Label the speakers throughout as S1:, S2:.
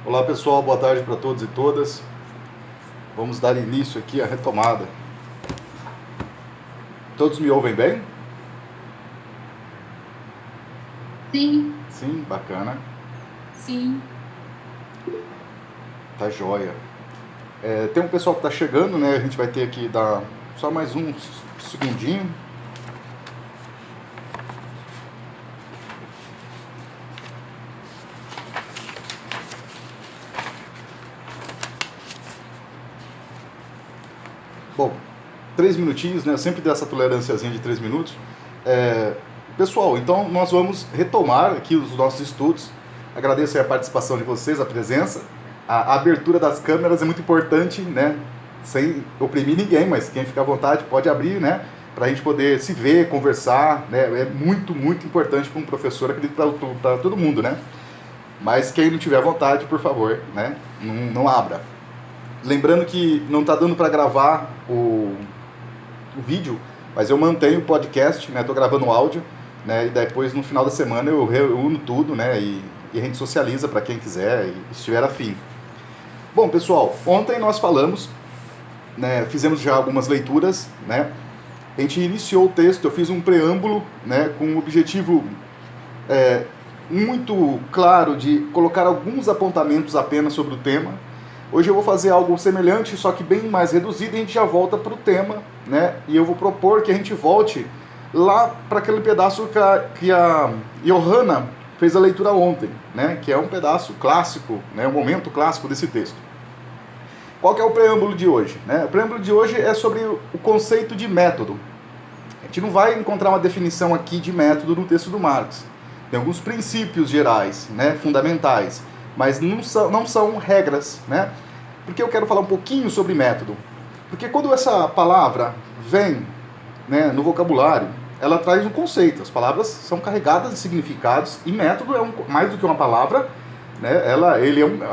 S1: Olá pessoal, boa tarde para todos e todas. Vamos dar início aqui à retomada. Todos me ouvem bem?
S2: Sim,
S1: Sim, bacana.
S2: sim.
S1: Tá joia. Tem um pessoal que tá chegando, né? A gente vai ter que dar só mais um segundinho. Bom, 3 minutinhos, né? Eu sempre dou essa tolerânciazinha de 3 minutos. Pessoal, então nós vamos retomar aqui os nossos estudos. Agradeço aí a participação de vocês, a presença. A abertura das câmeras é muito importante, né? Sem oprimir ninguém, mas quem fica à vontade pode abrir, né? Para a gente poder se ver, conversar, né? É muito, muito importante para um professor, acredito para todo mundo, né? Mas quem não tiver vontade, por favor, né? Não abra. Lembrando que não está dando para gravar o vídeo, mas eu mantenho o podcast, né? Estou gravando o áudio, né? E depois no final da semana eu reúno tudo, né? E a gente socializa para quem quiser e estiver afim. Bom, pessoal, ontem nós falamos, né? Fizemos já algumas leituras, né? A gente iniciou o texto, eu fiz um preâmbulo, né? Com um objetivo muito claro de colocar alguns apontamentos apenas sobre o tema. Hoje eu vou fazer algo semelhante, só que bem mais reduzido, e a gente já volta para o tema, né? E eu vou propor que a gente volte lá para aquele pedaço que a Johanna fez a leitura ontem, né? Que é um pedaço clássico, né? Um momento clássico desse texto. Qual que é o preâmbulo de hoje? Né? O preâmbulo de hoje é sobre o conceito de método. A gente não vai encontrar uma definição aqui de método no texto do Marx. Tem alguns princípios gerais, né? Fundamentais, mas não são regras, né? Porque eu quero falar um pouquinho sobre método. Porque quando essa palavra vem, né, no vocabulário, ela traz um conceito. As palavras são carregadas de significados e método é mais do que uma palavra, né?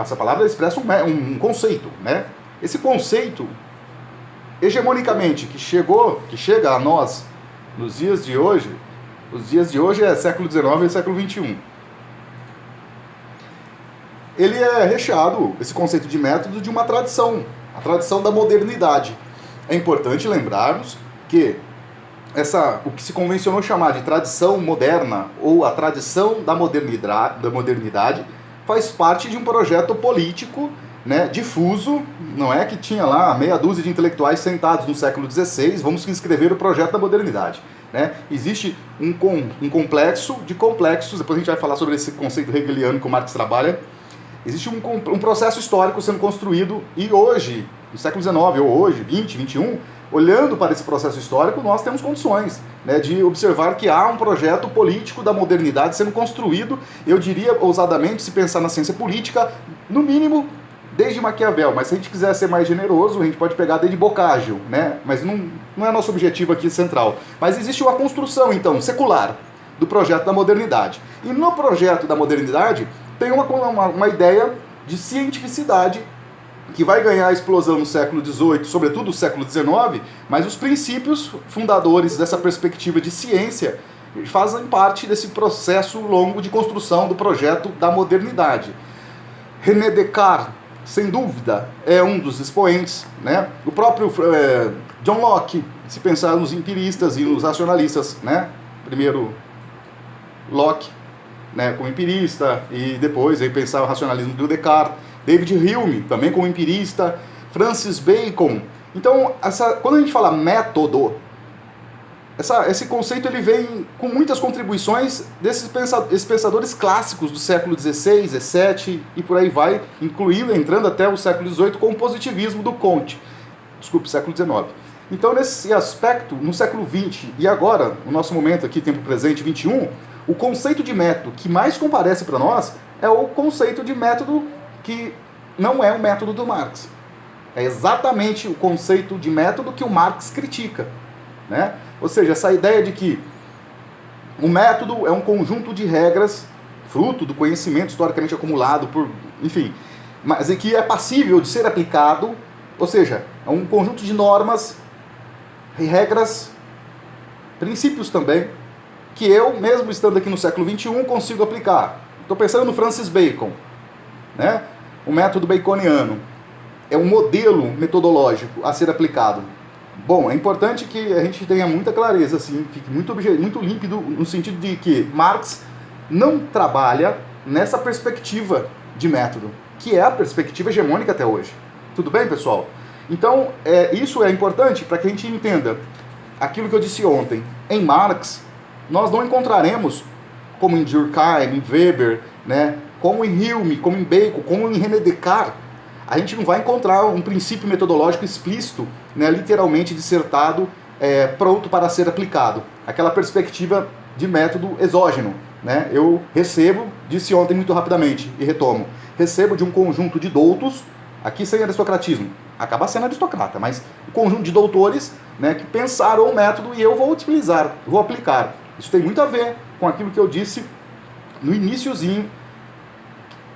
S1: Essa palavra expressa um conceito, né? Esse conceito, hegemonicamente, que chega a nós nos dias de hoje, os dias de hoje é século XIX e século XXI. Ele é recheado, esse conceito de método, de uma tradição, a tradição da modernidade. É importante lembrarmos que o que se convencionou chamar de tradição moderna ou a tradição da modernidade faz parte de um projeto político, né, difuso, não é que tinha lá meia dúzia de intelectuais sentados no século XVI, vamos escrever o projeto da modernidade. Né? Existe um complexo de complexos, depois a gente vai falar sobre esse conceito hegeliano que o Marx trabalha. Existe um processo histórico sendo construído e hoje, no século XIX, ou hoje, 20, 21, olhando para esse processo histórico, nós temos condições, né, de observar que há um projeto político da modernidade sendo construído, eu diria ousadamente, se pensar na ciência política, no mínimo, desde Maquiavel, mas se a gente quiser ser mais generoso, a gente pode pegar desde Boccaccio, né, mas não é nosso objetivo aqui central. Mas existe uma construção, então, secular, do projeto da modernidade. E no projeto da modernidade, tem uma ideia de cientificidade que vai ganhar a explosão no século XVIII, sobretudo no século XIX, mas os princípios fundadores dessa perspectiva de ciência fazem parte desse processo longo de construção do projeto da modernidade. René Descartes, sem dúvida, é um dos expoentes, né? O próprio John Locke, se pensar nos empiristas e nos racionalistas, né? Primeiro Locke, né, como empirista, e depois aí pensar o racionalismo do Descartes, David Hume, também como empirista, Francis Bacon. Então, quando a gente fala método, esse conceito ele vem com muitas contribuições desses pensadores clássicos do século XVI, XVII e por aí vai, entrando até o século XVIII com o positivismo do Comte, século XIX. Então, nesse aspecto, no século XX e agora, no nosso momento aqui, tempo presente, 21, o conceito de método que mais comparece para nós é o conceito de método que não é o método do Marx. É exatamente o conceito de método que o Marx critica, né? Ou seja, essa ideia de que o método é um conjunto de regras, fruto do conhecimento historicamente acumulado, enfim, mas que é passível de ser aplicado, ou seja, é um conjunto de normas, regras, princípios também, que eu, mesmo estando aqui no século XXI, consigo aplicar. Estou pensando no Francis Bacon, né? o método baconiano é um modelo metodológico a ser aplicado? Bom, é importante que a gente tenha muita clareza, assim, fique muito límpido no sentido de que Marx não trabalha nessa perspectiva de método, que é a perspectiva hegemônica até hoje. Tudo bem, pessoal? Então, isso é importante para que a gente entenda aquilo que eu disse ontem. Em Marx, nós não encontraremos, como em Durkheim, em Weber, né, como em Hume, como em Bacon, como em René Descartes, a gente não vai encontrar um princípio metodológico explícito, né, literalmente dissertado, pronto para ser aplicado. Aquela perspectiva de método exógeno. Né? Eu recebo, disse ontem muito rapidamente, e retomo, recebo de um conjunto de doutos, aqui sem aristocratismo, acaba sendo aristocrata, mas um conjunto de doutores, né, que pensaram o método e eu vou utilizar, vou aplicar. Isso tem muito a ver com aquilo que eu disse no iniciozinho,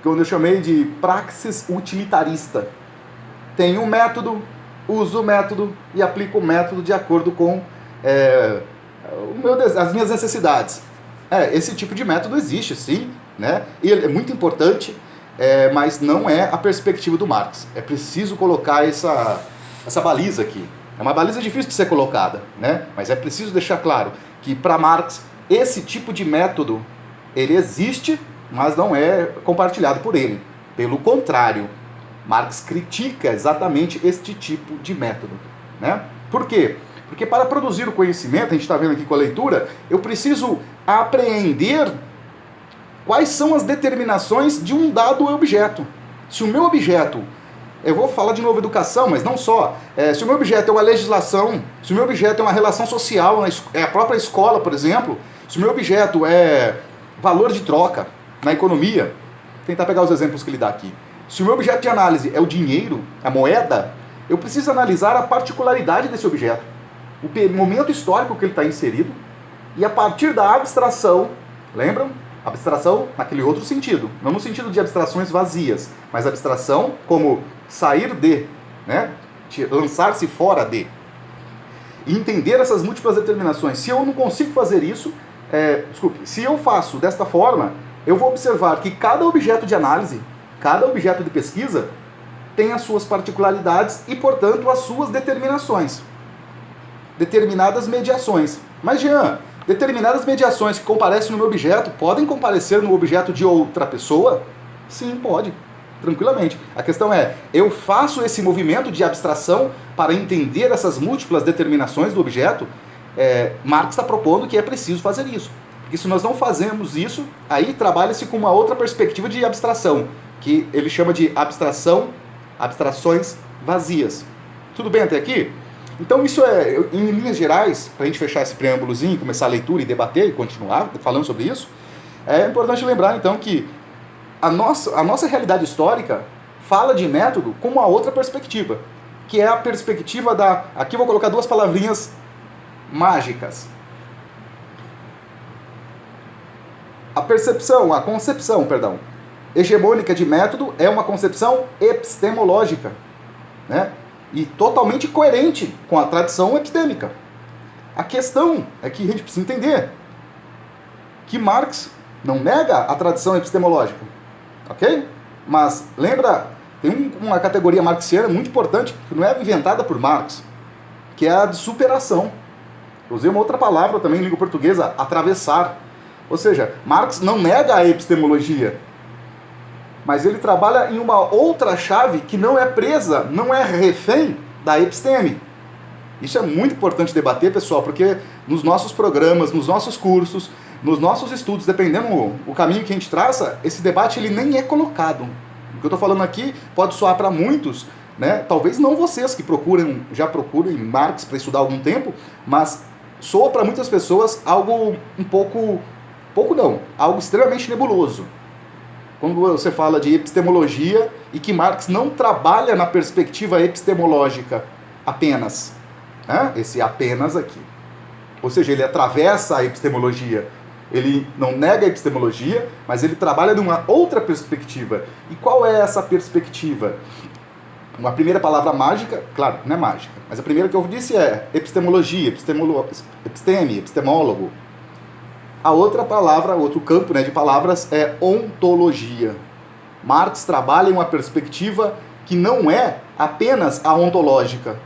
S1: quando eu chamei de praxis utilitarista. Tenho um método, uso o método e aplico o método de acordo com as minhas necessidades. Esse tipo de método existe, sim, né? E ele é muito importante, mas não é a perspectiva do Marx. É preciso colocar essa baliza aqui. É uma baliza difícil de ser colocada, né? Mas é preciso deixar claro que para Marx esse tipo de método ele existe, mas não é compartilhado por ele. Pelo contrário, Marx critica exatamente este tipo de método, né? Por quê? Porque para produzir o conhecimento, a gente está vendo aqui com a leitura, eu preciso apreender quais são as determinações de um dado objeto. Se o meu objeto, eu vou falar de novo educação, mas não só, se o meu objeto é uma legislação, se o meu objeto é uma relação social, a própria escola, por exemplo, se o meu objeto é valor de troca na economia, vou tentar pegar os exemplos que ele dá aqui. Se o meu objeto de análise é o dinheiro, a moeda, eu preciso analisar a particularidade desse objeto, o momento histórico que ele está inserido, e a partir da abstração, lembram? Abstração naquele outro sentido, não no sentido de abstrações vazias, mas abstração como sair de, né? Lançar-se fora de. E entender essas múltiplas determinações. Se eu não consigo fazer isso, se eu faço desta forma, eu vou observar que cada objeto de análise, cada objeto de pesquisa, tem as suas particularidades e, portanto, as suas determinações. Determinadas mediações. Mas, Jean, determinadas mediações que comparecem no meu objeto podem comparecer no objeto de outra pessoa? Sim, pode. Tranquilamente. A questão é, eu faço esse movimento de abstração para entender essas múltiplas determinações do objeto? Marx está propondo que é preciso fazer isso. Porque se nós não fazemos isso, aí trabalha-se com uma outra perspectiva de abstração, que ele chama de abstrações vazias. Tudo bem até aqui? Então isso em linhas gerais, para a gente fechar esse preâmbulozinho, começar a leitura e debater e continuar falando sobre isso, é importante lembrar então que a nossa realidade histórica fala de método com uma outra perspectiva, que é a perspectiva aqui eu vou colocar duas palavrinhas mágicas. A concepção hegemônica de método é uma concepção epistemológica, né? E totalmente coerente com a tradição epistêmica. A questão é que a gente precisa entender que Marx não nega a tradição epistemológica, ok? Mas lembra, tem uma categoria marxiana muito importante que não é inventada por Marx, que é a de superação. Eu usei uma outra palavra também em língua portuguesa, atravessar. Ou seja, Marx não nega a epistemologia, mas ele trabalha em uma outra chave que não é presa, não é refém da episteme. Isso é muito importante debater, pessoal, porque nos nossos programas, nos nossos cursos, nos nossos estudos, dependendo o caminho que a gente traça, esse debate ele nem é colocado. O que eu estou falando aqui pode soar para muitos, né? Talvez não vocês que já procuram Marx para estudar há algum tempo, mas soa para muitas pessoas algo algo extremamente nebuloso. Quando você fala de epistemologia e que Marx não trabalha na perspectiva epistemológica apenas, né? Esse apenas aqui. Ou seja, ele atravessa a epistemologia, ele não nega a epistemologia, mas ele trabalha numa outra perspectiva. E qual é essa perspectiva? Uma primeira palavra mágica, claro, não é mágica, mas a primeira que eu disse é epistemologia, episteme, epistemólogo. A outra palavra, outro campo, né, de palavras é ontologia. Marx trabalha em uma perspectiva que não é apenas a ontológica.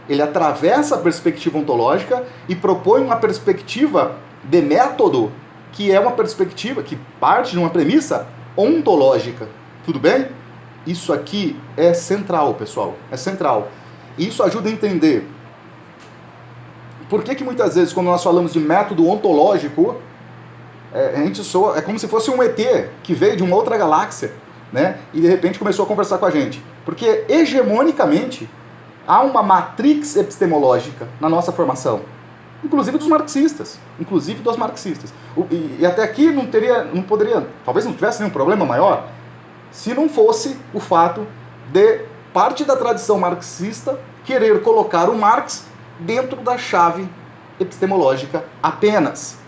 S1: Ele atravessa a perspectiva ontológica e propõe uma perspectiva de método que é uma perspectiva que parte de uma premissa ontológica. Tudo bem? Isso aqui é central, pessoal. É central. E isso ajuda a entender por que muitas vezes, quando nós falamos de método ontológico, a gente soa, é como se fosse um ET que veio de uma outra galáxia, né? E de repente começou a conversar com a gente. Porque hegemonicamente há uma matrix epistemológica na nossa formação. Inclusive dos marxistas. Inclusive dos marxistas. E até aqui não poderia, talvez não tivesse nenhum problema maior, se não fosse o fato de parte da tradição marxista querer colocar o Marx dentro da chave epistemológica apenas.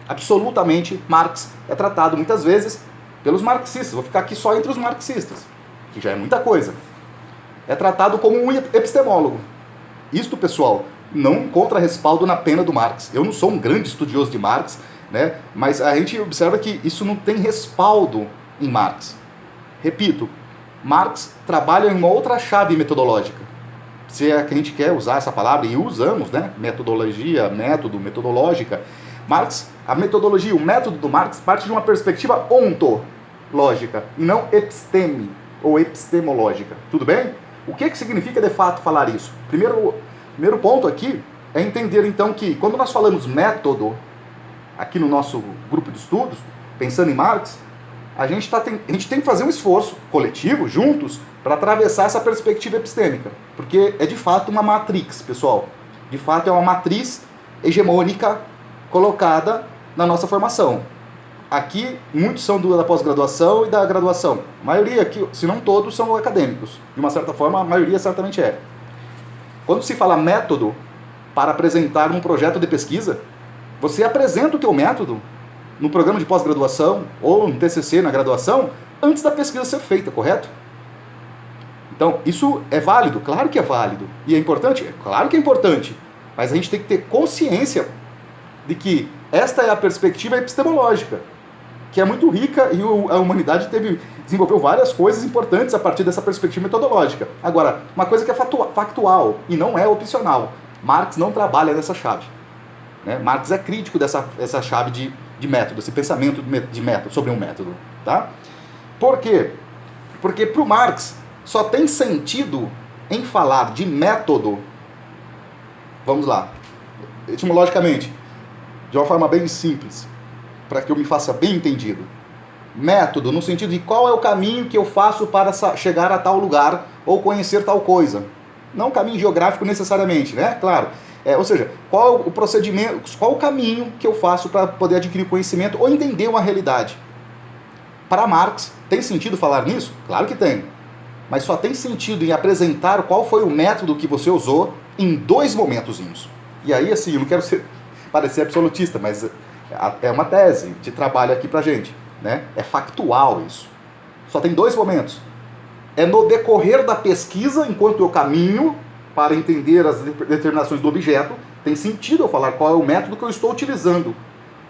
S1: Absolutamente, Marx é tratado muitas vezes pelos marxistas. Vou ficar aqui só entre os marxistas, que já é muita coisa. É tratado como um epistemólogo. Isto, pessoal, não encontra respaldo na pena do Marx. Eu não sou um grande estudioso de Marx, né? Mas a gente observa que isso não tem respaldo em Marx. Repito, Marx trabalha em uma outra chave metodológica. Se é que a gente quer usar essa palavra, e usamos, né? Metodologia, método, metodológica. Marx, a metodologia, o método do Marx parte de uma perspectiva ontológica e não episteme ou epistemológica. Tudo bem? O que significa de fato falar isso? Primeiro ponto aqui é entender então que quando nós falamos método, aqui no nosso grupo de estudos, pensando em Marx, a gente tem que fazer um esforço coletivo, juntos, para atravessar essa perspectiva epistêmica. Porque é de fato uma matrix, pessoal. De fato é uma matriz hegemônica colocada na nossa formação. Aqui, muitos são da pós-graduação e da graduação. A maioria aqui, se não todos, são acadêmicos. De uma certa forma, a maioria certamente é. Quando se fala método para apresentar um projeto de pesquisa, você apresenta o teu método no programa de pós-graduação ou no TCC na graduação antes da pesquisa ser feita, correto? Então, isso é válido? Claro que é válido. E é importante? Claro que é importante. Mas a gente tem que ter consciência de que esta é a perspectiva epistemológica, que é muito rica e a humanidade desenvolveu várias coisas importantes a partir dessa perspectiva metodológica. Agora, uma coisa que é factual e não é opcional. Marx não trabalha nessa chave. Né? Marx é crítico dessa chave de método, esse pensamento de método, sobre um método. Tá? Por quê? Porque para o Marx só tem sentido em falar de método, vamos lá, etimologicamente, de uma forma bem simples, para que eu me faça bem entendido. Método no sentido de qual é o caminho que eu faço para chegar a tal lugar ou conhecer tal coisa. Não caminho geográfico necessariamente, né? Claro. Ou seja, qual o procedimento, qual o caminho que eu faço para poder adquirir conhecimento ou entender uma realidade. Para Marx, tem sentido falar nisso? Claro que tem. Mas só tem sentido em apresentar qual foi o método que você usou em 2 momentozinhos. E aí, assim, eu não quero parecer absolutista, mas é uma tese de trabalho aqui pra gente, né? É factual isso. Só tem 2 momentos. É no decorrer da pesquisa, enquanto eu caminho para entender as determinações do objeto, tem sentido eu falar qual é o método que eu estou utilizando.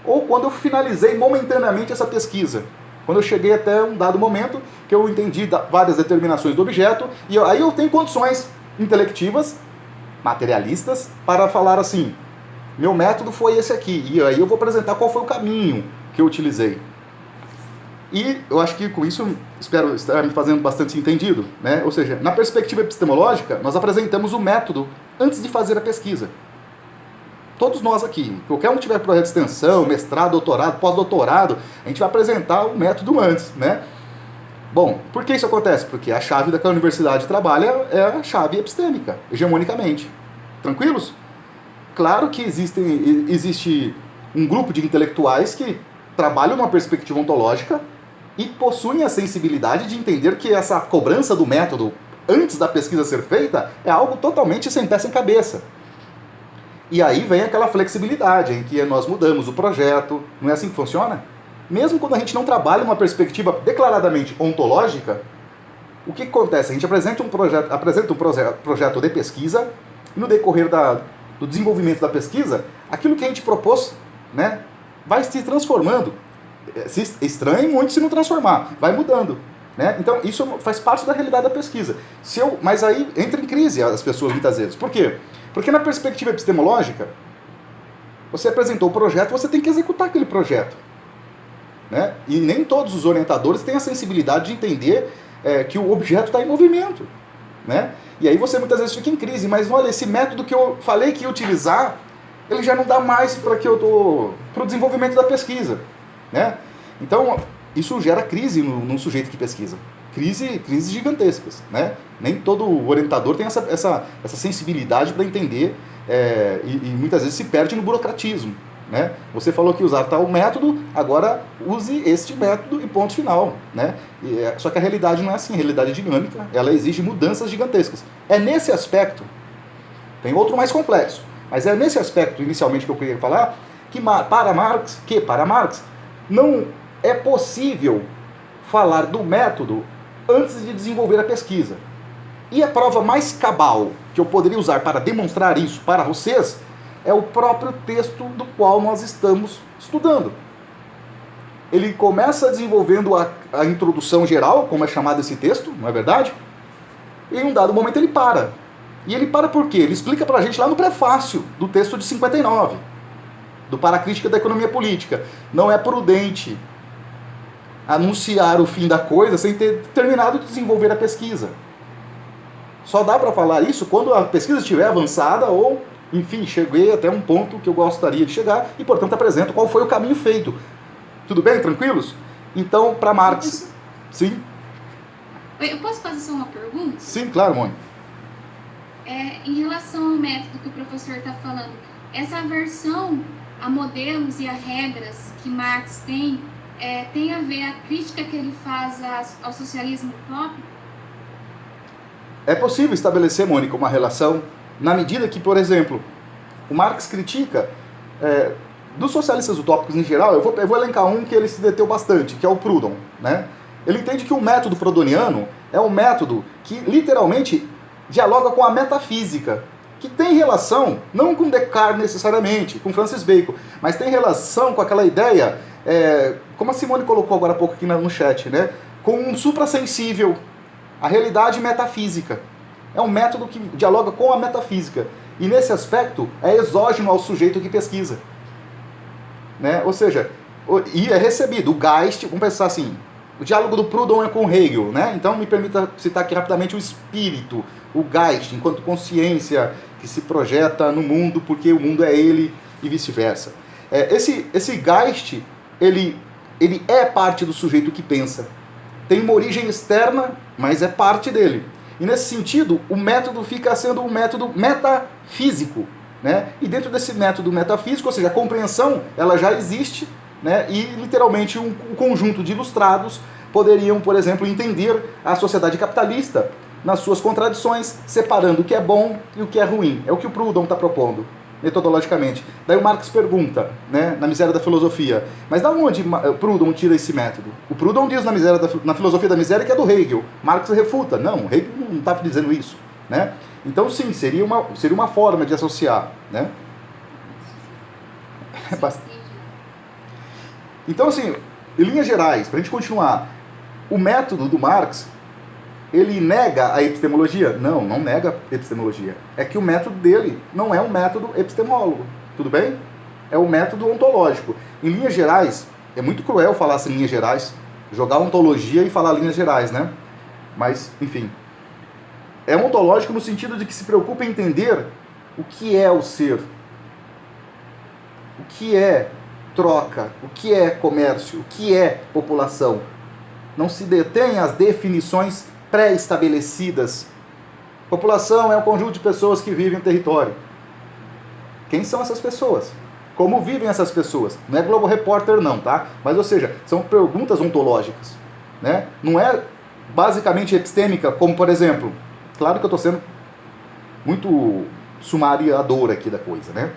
S1: Ou quando eu finalizei momentaneamente essa pesquisa. Quando eu cheguei até um dado momento que eu entendi várias determinações do objeto, e aí eu tenho condições intelectivas, materialistas, para falar assim, meu método foi esse aqui, e aí eu vou apresentar qual foi o caminho que eu utilizei. E eu acho que com isso, espero estar me fazendo bastante entendido, né? Ou seja, na perspectiva epistemológica, nós apresentamos o método antes de fazer a pesquisa. Todos nós aqui, qualquer um que tiver projeto de extensão, mestrado, doutorado, pós-doutorado, a gente vai apresentar o método antes, né? Bom, por que isso acontece? Porque a chave da que a universidade trabalha é a chave epistêmica, hegemonicamente. Tranquilos? Claro que existe um grupo de intelectuais que trabalham numa perspectiva ontológica e possuem a sensibilidade de entender que essa cobrança do método antes da pesquisa ser feita é algo totalmente sem pé sem cabeça. E aí vem aquela flexibilidade em que nós mudamos o projeto, não é assim que funciona? Mesmo quando a gente não trabalha uma perspectiva declaradamente ontológica, o que acontece? A gente apresenta um projeto de pesquisa e no decorrer do desenvolvimento da pesquisa, aquilo que a gente propôs, né, vai se transformando. Se estranhe muito se não transformar, vai mudando. Né? Então, isso faz parte da realidade da pesquisa. Mas aí entra em crise as pessoas muitas vezes. Por quê? Porque na perspectiva epistemológica, você apresentou o projeto, você tem que executar aquele projeto. Né? E nem todos os orientadores têm a sensibilidade de entender que o objeto está em movimento. Né? E aí você muitas vezes fica em crise, mas olha, esse método que eu falei que ia utilizar, ele já não dá mais para o desenvolvimento da pesquisa. Né? Então, isso gera crise no sujeito que pesquisa. Crises gigantescas. Né? Nem todo orientador tem essa sensibilidade para entender e muitas vezes se perde no burocratismo. Né? Você falou que usar tal método, agora use este método e ponto final. Né? Só que a realidade não é assim, a realidade é dinâmica, ela exige mudanças gigantescas. É nesse aspecto, tem outro mais complexo, mas é nesse aspecto, inicialmente, que eu queria falar, que para Marx não é possível falar do método antes de desenvolver a pesquisa. E a prova mais cabal que eu poderia usar para demonstrar isso para vocês é o próprio texto do qual nós estamos estudando. Ele começa desenvolvendo a introdução geral, como é chamado esse texto, não é verdade? E em um dado momento ele para. E ele para por quê? Ele explica pra gente lá no prefácio do texto de 59, do Para a Crítica da Economia Política. Não é prudente anunciar o fim da coisa sem ter terminado de desenvolver a pesquisa. Só dá para falar isso quando a pesquisa estiver avançada ou, enfim, cheguei até um ponto que eu gostaria de chegar e, portanto, apresento qual foi o caminho feito. Tudo bem? Tranquilos? Então, para Marx... Sim?
S2: Eu posso fazer só uma pergunta?
S1: Sim, claro, Mônica.
S2: Em relação ao método que o professor está falando, essa aversão a modelos e a regras que Marx tem a ver a crítica que ele faz ao socialismo utópico?
S1: É possível estabelecer, Mônica, uma relação na medida que, por exemplo, o Marx critica dos socialistas utópicos em geral. Eu vou elencar um que ele se deteu bastante, que é o Proudhon. Né? Ele entende que o método proudhoniano é um método que literalmente dialoga com a metafísica, que tem relação, não com Descartes necessariamente, com Francis Bacon, mas tem relação com aquela ideia, como a Simone colocou agora há pouco aqui no chat, né? Com um suprassensível, a realidade metafísica. É um método que dialoga com a metafísica. E nesse aspecto é exógeno ao sujeito que pesquisa. Né? Ou seja, e é recebido. O Geist, vamos pensar assim, o diálogo do Proudhon é com Hegel. Né? Então me permita citar aqui rapidamente o espírito, o Geist, enquanto consciência que se projeta no mundo porque o mundo é ele e vice-versa. Esse Geist, ele é parte do sujeito que pensa. Tem uma origem externa, mas é parte dele. E nesse sentido, o método fica sendo um método metafísico. Né? E dentro desse método metafísico, ou seja, a compreensão, ela já existe, né? E literalmente um conjunto de ilustrados poderiam, por exemplo, entender a sociedade capitalista nas suas contradições, separando o que é bom e o que é ruim. É o que o Proudhon está propondo, metodologicamente. Daí o Marx pergunta, né, na Miséria da Filosofia, mas da onde Proudhon tira esse método? O Proudhon diz na Filosofia da Miséria que é do Hegel. Marx refuta. Não, Hegel não está dizendo isso. Né? Então, sim, seria uma forma de associar. Né? Então, assim, em linhas gerais, para a gente continuar, o método do Marx, ele nega a epistemologia? Não, não nega a epistemologia. É que o método dele não é um método epistemólogo, tudo bem? É um método ontológico. Em linhas gerais, é muito cruel falar assim em linhas gerais, jogar ontologia e falar linhas gerais, né? Mas, enfim, é ontológico no sentido de que se preocupa em entender o que é o ser, o que é troca, o que é comércio, o que é população. Não se detém às definições pré-estabelecidas. População é um conjunto de pessoas que vivem no território. Quem são essas pessoas? Como vivem essas pessoas? Não é Globo Repórter não, tá? Mas, ou seja, são perguntas ontológicas. Né? Não é basicamente epistêmica, como, por exemplo, claro que eu estou sendo muito sumariador aqui da coisa, né?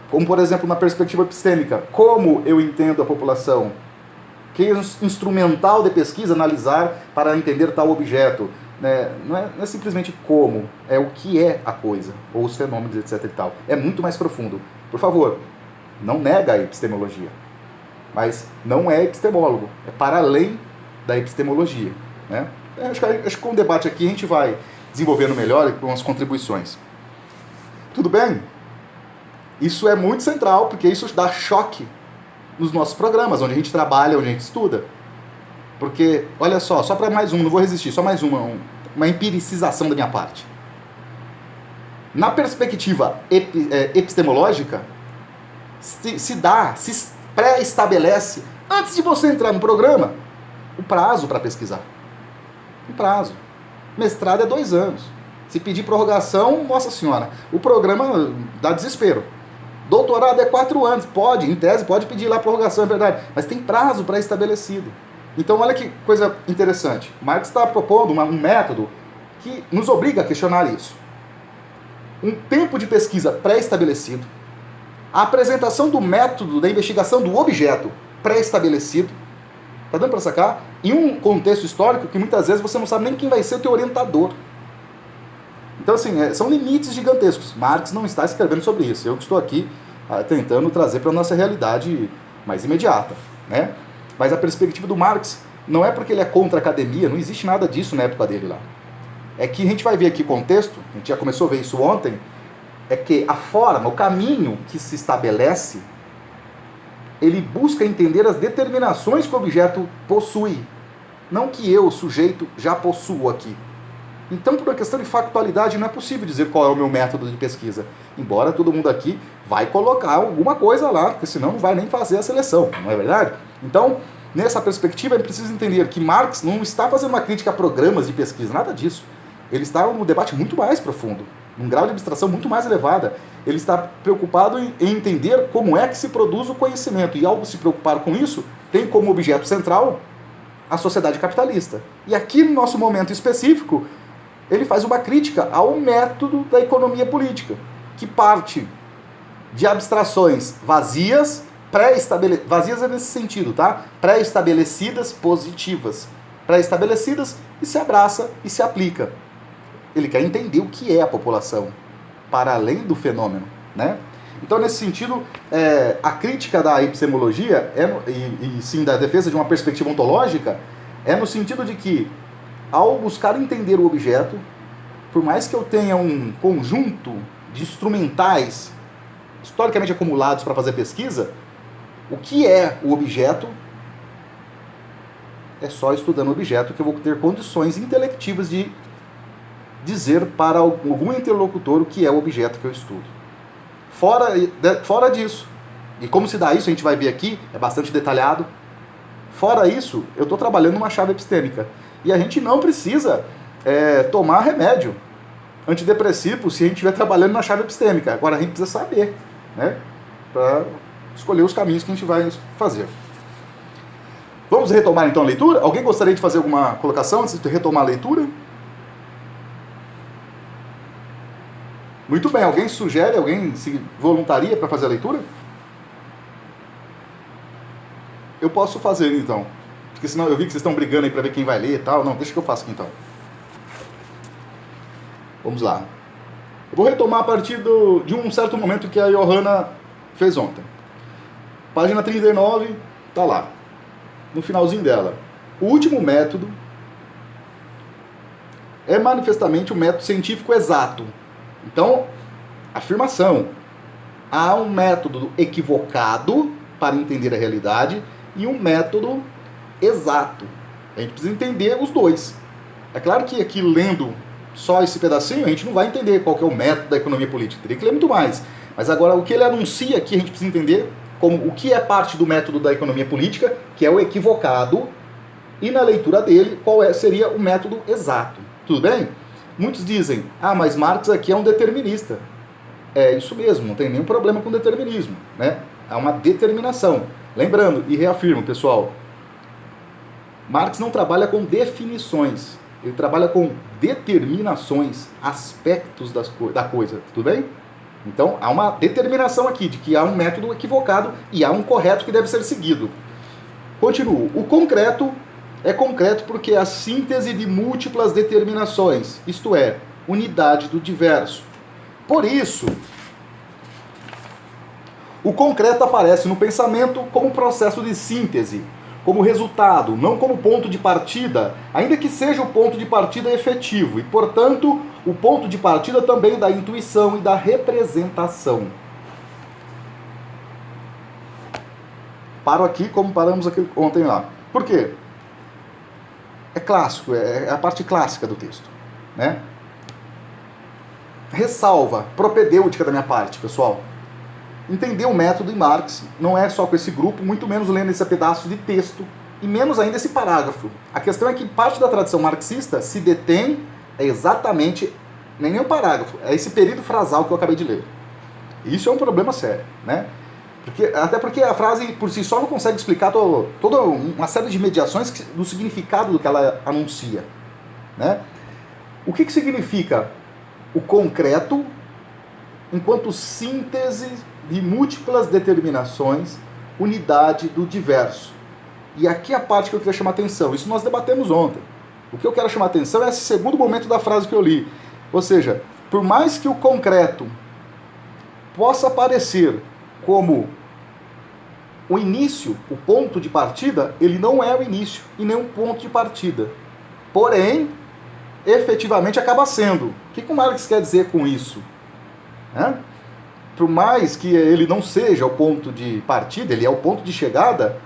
S1: Como, por exemplo, na perspectiva epistêmica, como eu entendo a população? Que instrumental de pesquisa analisar para entender tal objeto? Né? Não é simplesmente como, é o que é a coisa, ou os fenômenos, etc. e tal. É muito mais profundo. Por favor, não nega a epistemologia, mas não é epistemólogo, é para além da epistemologia. né? Acho que com o debate aqui a gente vai desenvolvendo melhor e com as contribuições. Tudo bem? Isso é muito central, porque isso dá choque nos nossos programas, onde a gente trabalha, onde a gente estuda. Porque, olha só para mais um, não vou resistir, só mais uma empiricização da minha parte. Na perspectiva epistemológica, se pré-estabelece, antes de você entrar no programa, o prazo para pesquisar. O prazo. Mestrado é 2 anos. Se pedir prorrogação, nossa senhora, o programa dá desespero. Doutorado é 4 anos, pode, em tese, pode pedir lá prorrogação, é verdade, mas tem prazo pré-estabelecido. Então, olha que coisa interessante. Marx está propondo um método que nos obriga a questionar isso. Um tempo de pesquisa pré-estabelecido, a apresentação do método da investigação do objeto pré-estabelecido, tá dando para sacar? Em um contexto histórico que muitas vezes você não sabe nem quem vai ser o teu orientador. Então, assim, são limites gigantescos. Marx não está escrevendo sobre isso. Eu que estou aqui tentando trazer para a nossa realidade mais imediata, né? Mas a perspectiva do Marx não é porque ele é contra a academia, não existe nada disso na época dele lá. É que a gente vai ver aqui o contexto, a gente já começou a ver isso ontem, é que a forma, o caminho que se estabelece, ele busca entender as determinações que o objeto possui, não que eu, sujeito, já possuo aqui. Então, por uma questão de factualidade, não é possível dizer qual é o meu método de pesquisa, embora todo mundo aqui vai colocar alguma coisa lá, porque senão não vai nem fazer a seleção, não é verdade? Então, nessa perspectiva, é preciso entender que Marx não está fazendo uma crítica a programas de pesquisa, nada disso. Ele está num debate muito mais profundo, num grau de abstração muito mais elevada. Ele está preocupado em entender como é que se produz o conhecimento, e ao se preocupar com isso, tem como objeto central a sociedade capitalista. E aqui, no nosso momento específico, ele faz uma crítica ao método da economia política, que parte de abstrações vazias, vazias é nesse sentido, tá? Pré-estabelecidas, positivas. Pré-estabelecidas e se abraça e se aplica. Ele quer entender o que é a população, para além do fenômeno, né? Então, nesse sentido, a crítica da epistemologia, e sim da defesa de uma perspectiva ontológica, é no sentido de que, ao buscar entender o objeto, por mais que eu tenha um conjunto de instrumentais historicamente acumulados para fazer pesquisa, o que é o objeto é só estudando o objeto que eu vou ter condições intelectivas de dizer para algum interlocutor o que é o objeto que eu estudo. Fora disso, e como se dá isso, a gente vai ver aqui, é bastante detalhado. Fora isso, eu estou trabalhando numa chave epistêmica. E a gente não precisa tomar remédio antidepressivo se a gente estiver trabalhando na chave epistêmica. Agora a gente precisa saber, né, para escolher os caminhos que a gente vai fazer. Vamos retomar então a leitura? Alguém gostaria de fazer alguma colocação antes de retomar a leitura? Muito bem, alguém sugere, alguém se voluntaria para fazer a leitura? Eu posso fazer então, porque senão eu vi que vocês estão brigando aí para ver quem vai ler e tal. Não, deixa que eu faço aqui então. Vamos lá. Eu vou retomar a partir de um certo momento que a Johanna fez ontem. Página 39, tá lá, no finalzinho dela. O último método é manifestamente um método científico exato. Então, afirmação. Há um método equivocado para entender a realidade e um método exato. A gente precisa entender os dois. É claro que aqui, lendo só esse pedacinho, a gente não vai entender qual que é o método da economia política. Teria que ler muito mais. Mas agora, o que ele anuncia aqui, a gente precisa entender como o que é parte do método da economia política, que é o equivocado, e na leitura dele, qual seria o método exato. Tudo bem? Muitos dizem, mas Marx aqui é um determinista. É isso mesmo, não tem nenhum problema com determinismo, né? Há uma determinação. Lembrando, e reafirmo, pessoal, Marx não trabalha com definições, ele trabalha com determinações, aspectos da coisa, tudo bem? Então, há uma determinação aqui de que há um método equivocado e há um correto que deve ser seguido. Continuo. O concreto é concreto porque é a síntese de múltiplas determinações, isto é, unidade do diverso. Por isso, o concreto aparece no pensamento como processo de síntese, como resultado, não como ponto de partida, ainda que seja o ponto de partida efetivo, e, portanto, o ponto de partida também da intuição e da representação. Paro aqui como paramos aqui ontem lá. Por quê? É clássico, é a parte clássica do texto, né? Ressalva propedêutica da minha parte, pessoal. Entender o método em Marx não é só com esse grupo, muito menos lendo esse pedaço de texto, e menos ainda esse parágrafo. A questão é que parte da tradição marxista se detém exatamente, nem o parágrafo, é esse período frasal que eu acabei de ler. Isso é um problema sério, né? Até porque a frase por si só não consegue explicar toda uma série de mediações do significado do que ela anuncia, né? O que significa o concreto enquanto síntese de múltiplas determinações, unidade do diverso? E aqui a parte que eu queria chamar atenção, isso nós debatemos ontem. O que eu quero chamar atenção é esse segundo momento da frase que eu li. Ou seja, por mais que o concreto possa parecer como o início, o ponto de partida, ele não é o início e nem um ponto de partida. Porém, efetivamente acaba sendo. O que o Marx quer dizer com isso? Por mais que ele não seja o ponto de partida, ele é o ponto de chegada,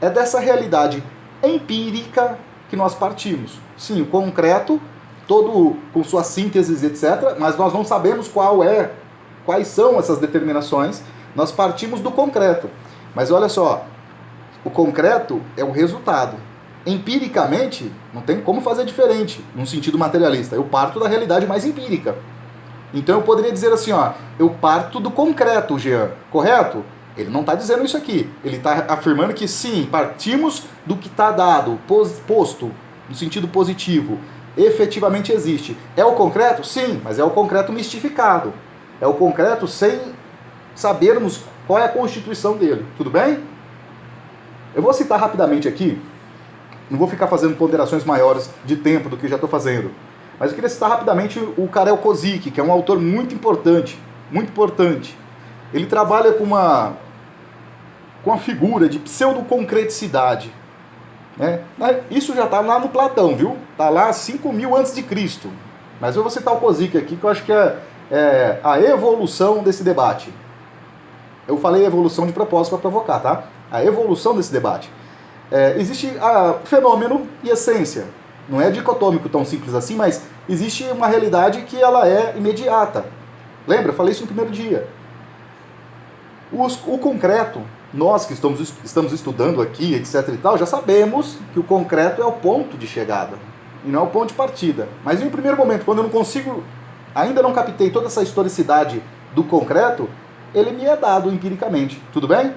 S1: é dessa realidade empírica que nós partimos. Sim, o concreto, todo com suas sínteses, etc., mas nós não sabemos quais são essas determinações, nós partimos do concreto. Mas olha só, o concreto é o resultado. Empiricamente, não tem como fazer diferente, num sentido materialista. Eu parto da realidade mais empírica. Então eu poderia dizer assim, ó, eu parto do concreto, Jean, correto? Ele não está dizendo isso aqui. Ele está afirmando que sim, partimos do que está dado, posto, no sentido positivo. Efetivamente existe. É o concreto? Sim, mas é o concreto mistificado. É o concreto sem sabermos qual é a constituição dele. Tudo bem? Eu vou citar rapidamente aqui, não vou ficar fazendo ponderações maiores de tempo do que já estou fazendo, mas eu queria citar rapidamente o Karel Kozik, que é um autor muito importante, muito importante. Ele trabalha com uma figura de pseudo-concreticidade, né? Isso já está lá no Platão, viu? Está lá 5.000 a.C. Mas eu vou citar o Kozik aqui, que eu acho que é a evolução desse debate. Eu falei evolução de propósito para provocar, tá? A evolução desse debate. Existe fenômeno e essência. Não é dicotômico tão simples assim, mas existe uma realidade que ela é imediata. Lembra? Eu falei isso no primeiro dia. O concreto, nós que estamos estudando aqui, etc e tal, já sabemos que o concreto é o ponto de chegada e não é o ponto de partida. Mas em um primeiro momento, quando eu não consigo, ainda não captei toda essa historicidade do concreto, ele me é dado empiricamente. Tudo bem?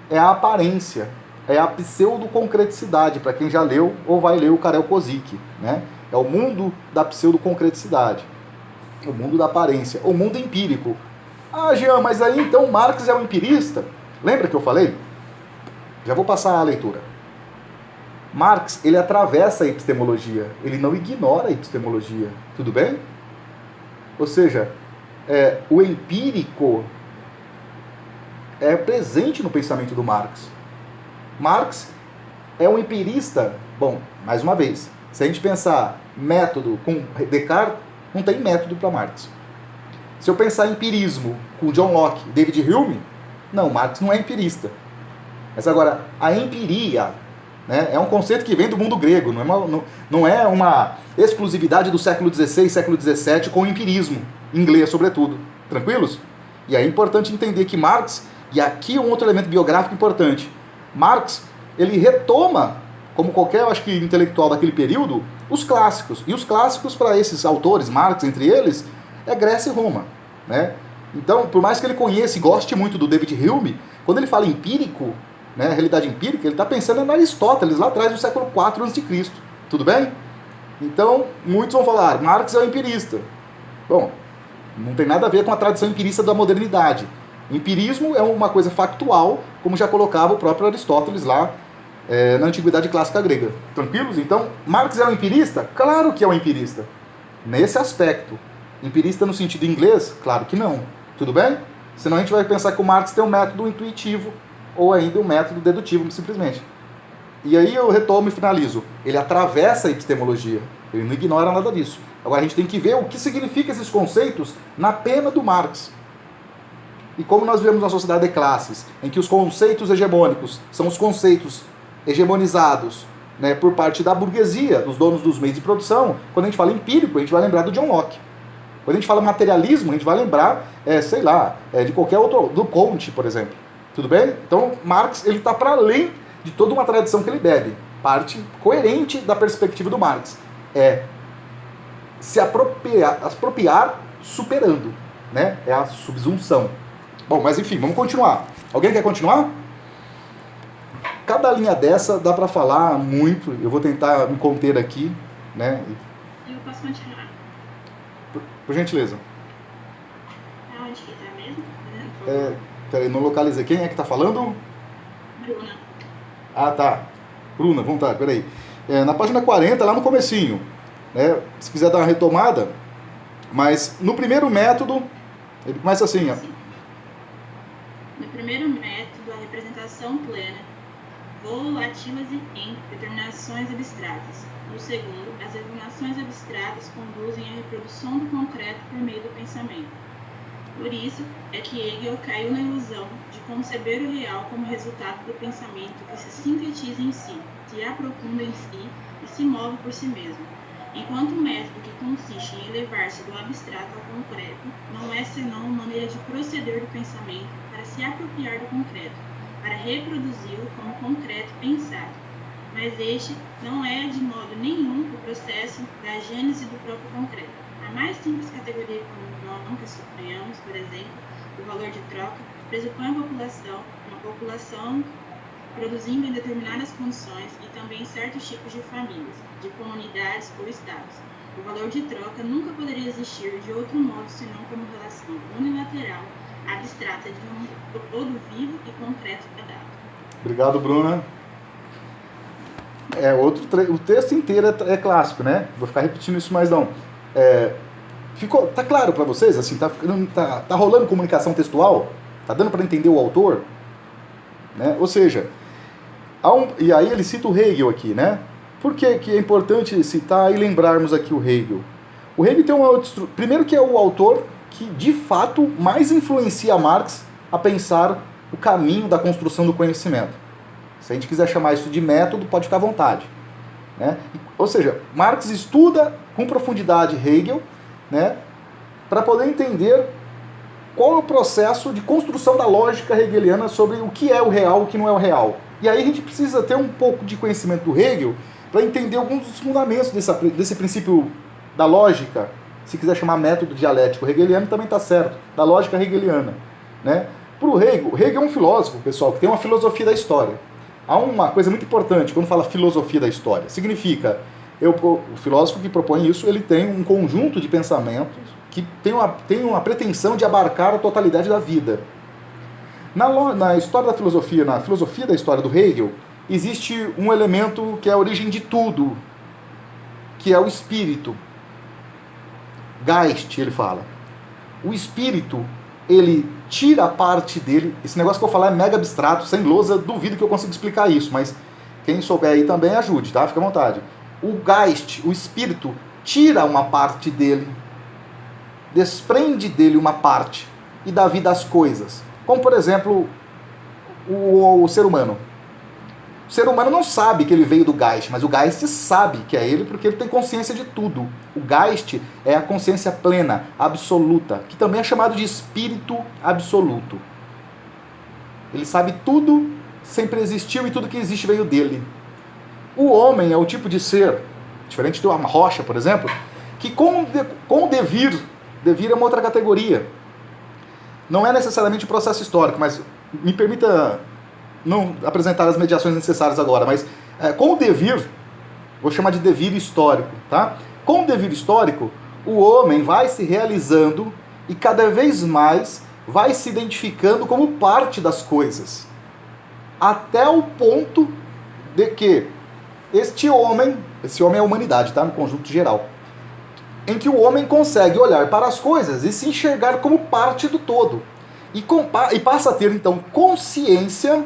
S1: É a aparência, é a pseudo-concreticidade, para quem já leu ou vai ler o Karel Kozik, né? É o mundo da pseudo-concreticidade, o mundo da aparência, o mundo empírico. Ah, Jean, mas aí então Marx é um empirista? Lembra que eu falei? Já vou passar a leitura. Marx, ele atravessa a epistemologia, ele não ignora a epistemologia, tudo bem? Ou seja, o empírico é presente no pensamento do Marx. Marx é um empirista. Bom, mais uma vez, se a gente pensar método com Descartes, não tem método para Marx. Se eu pensar em empirismo com John Locke, David Hume, não, Marx não é empirista. Mas agora, a empiria, né, é um conceito que vem do mundo grego, não é uma exclusividade do século XVI, século XVII com o empirismo, inglês sobretudo. Tranquilos? E é importante entender que Marx, e aqui um outro elemento biográfico importante, Marx, ele retoma, como qualquer, eu acho que intelectual daquele período, os clássicos. E os clássicos para esses autores, Marx entre eles, é Grécia e Roma, né? Então, por mais que ele conheça e goste muito do David Hume, quando ele fala empírico, né, realidade empírica, ele está pensando em Aristóteles, lá atrás do século IV a.C., tudo bem? Então, muitos vão falar, Marx é um empirista. Bom, não tem nada a ver com a tradição empirista da modernidade. Empirismo é uma coisa factual, como já colocava o próprio Aristóteles lá na Antiguidade Clássica Grega. Tranquilos? Então, Marx é um empirista? Claro que é um empirista. Nesse aspecto. Empirista no sentido inglês? Claro que não. Tudo bem? Senão a gente vai pensar que o Marx tem um método intuitivo ou ainda um método dedutivo, simplesmente. E aí eu retomo e finalizo. Ele atravessa a epistemologia, ele não ignora nada disso. Agora a gente tem que ver o que significa esses conceitos na pena do Marx. E como nós vivemos uma sociedade de classes, em que os conceitos hegemônicos são os conceitos hegemonizados, né, por parte da burguesia, dos donos dos meios de produção, quando a gente fala empírico, a gente vai lembrar do John Locke. Quando a gente fala materialismo, a gente vai lembrar, de qualquer outro, do Comte, por exemplo. Tudo bem? Então, Marx, ele está para além de toda uma tradição que ele bebe. Parte coerente da perspectiva do Marx é se apropriar superando, né? É a subsunção. Bom, mas enfim, vamos continuar. Alguém quer continuar? Cada linha dessa dá para falar muito, eu vou tentar me conter aqui, né?
S2: Eu posso continuar.
S1: Por gentileza.
S2: Aonde que tá mesmo?
S1: Peraí, não localizei. Quem é que tá falando?
S2: Bruna.
S1: Ah, tá. Bruna, vontade, peraí. Na página 40, lá no comecinho, né? Se quiser dar uma retomada, mas no primeiro método, ele começa assim, ó.
S2: No primeiro método, a representação plena volútivas em determinações abstratas. No segundo, as determinações abstratas conduzem à reprodução do concreto por meio do pensamento. Por isso é que Hegel caiu na ilusão de conceber o real como resultado do pensamento que se sintetiza em si, se aprofunda em si e se move por si mesmo. Enquanto o método que consiste em elevar-se do abstrato ao concreto não é senão uma maneira de proceder do pensamento para se apropriar do concreto, para reproduzi-lo como concreto pensado. Mas este não é de modo nenhum o processo da gênese do próprio concreto. A mais simples categoria econômica que suponhamos, por exemplo, o valor de troca, pressupõe uma população produzindo em determinadas condições e também certos tipos de famílias, de comunidades ou estados. O valor de troca nunca poderia existir de outro modo senão como relação unilateral, abstrata de um todo vivo e concreto dado.
S1: Obrigado, Bruna. O texto inteiro é clássico, né? Vou ficar repetindo isso mais não. Tá claro para vocês? Assim, tá rolando comunicação textual? Tá dando para entender o autor? Né? Ou seja, e aí ele cita o Hegel aqui, né? Por que é importante citar e lembrarmos aqui o Hegel? O Hegel tem primeiro que é o autor que, de fato, mais influencia Marx a pensar o caminho da construção do conhecimento. Se a gente quiser chamar isso de método, pode ficar à vontade. Né? Ou seja, Marx estuda com profundidade Hegel, né, para poder entender qual é o processo de construção da lógica hegeliana sobre o que é o real e o que não é o real. E aí a gente precisa ter um pouco de conhecimento do Hegel para entender alguns dos fundamentos desse princípio da lógica, se quiser chamar método dialético hegeliano, também está certo, da lógica hegeliana. Né? Para o Hegel é um filósofo, pessoal, que tem uma filosofia da história. Há uma coisa muito importante quando fala filosofia da história. Significa, o filósofo que propõe isso, ele tem um conjunto de pensamentos que tem uma pretensão de abarcar a totalidade da vida. Na história da filosofia, na filosofia da história do Hegel, existe um elemento que é a origem de tudo, que é o espírito. Geist, ele fala. O espírito, ele tira a parte dele, esse negócio que eu falar é mega abstrato, sem lousa, duvido que eu consiga explicar isso, mas quem souber aí também ajude, tá? Fica à vontade. O Geist, o espírito, tira uma parte dele, desprende dele uma parte e dá vida às coisas. Como, por exemplo, o ser humano. O ser humano não sabe que ele veio do Geist, mas o Geist sabe que é ele porque ele tem consciência de tudo. O Geist é a consciência plena, absoluta, que também é chamado de espírito absoluto. Ele sabe tudo, sempre existiu e tudo que existe veio dele. O homem é o tipo de ser, diferente de uma rocha, por exemplo, que com o devir é uma outra categoria. Não é necessariamente o processo histórico, mas me permita não apresentar as mediações necessárias agora, mas com o devir, vou chamar de devir histórico, tá? Com o devir histórico, o homem vai se realizando e cada vez mais vai se identificando como parte das coisas. Até o ponto de que esse homem é a humanidade, tá? No conjunto geral. Em que o homem consegue olhar para as coisas e se enxergar como parte do todo. E passa a ter, então, consciência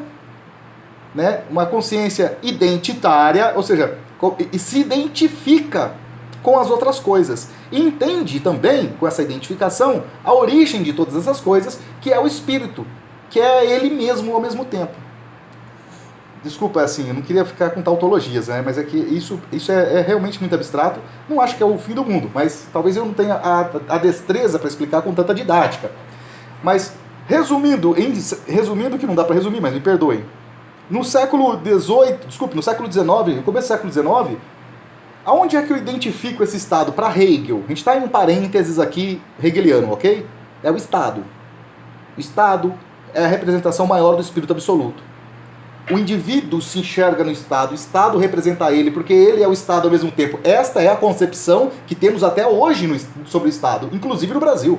S1: né, uma consciência identitária, ou seja, e se identifica com as outras coisas. E entende também, com essa identificação, a origem de todas essas coisas, que é o espírito, que é ele mesmo ao mesmo tempo. Desculpa, assim, eu não queria ficar com tautologias, né, mas é que isso é realmente muito abstrato. Não acho que é o fim do mundo, mas talvez eu não tenha a destreza para explicar com tanta didática. Mas, resumindo que não dá para resumir, mas me perdoem. No século XVIII, no século XIX, no começo do século XIX, aonde é que eu identifico esse Estado para Hegel? A gente está em um parênteses aqui hegeliano, ok? É o Estado. O Estado é a representação maior do espírito absoluto. O indivíduo se enxerga no Estado, o Estado representa ele, porque ele é o Estado ao mesmo tempo. Esta é a concepção que temos até hoje sobre o Estado, inclusive no Brasil.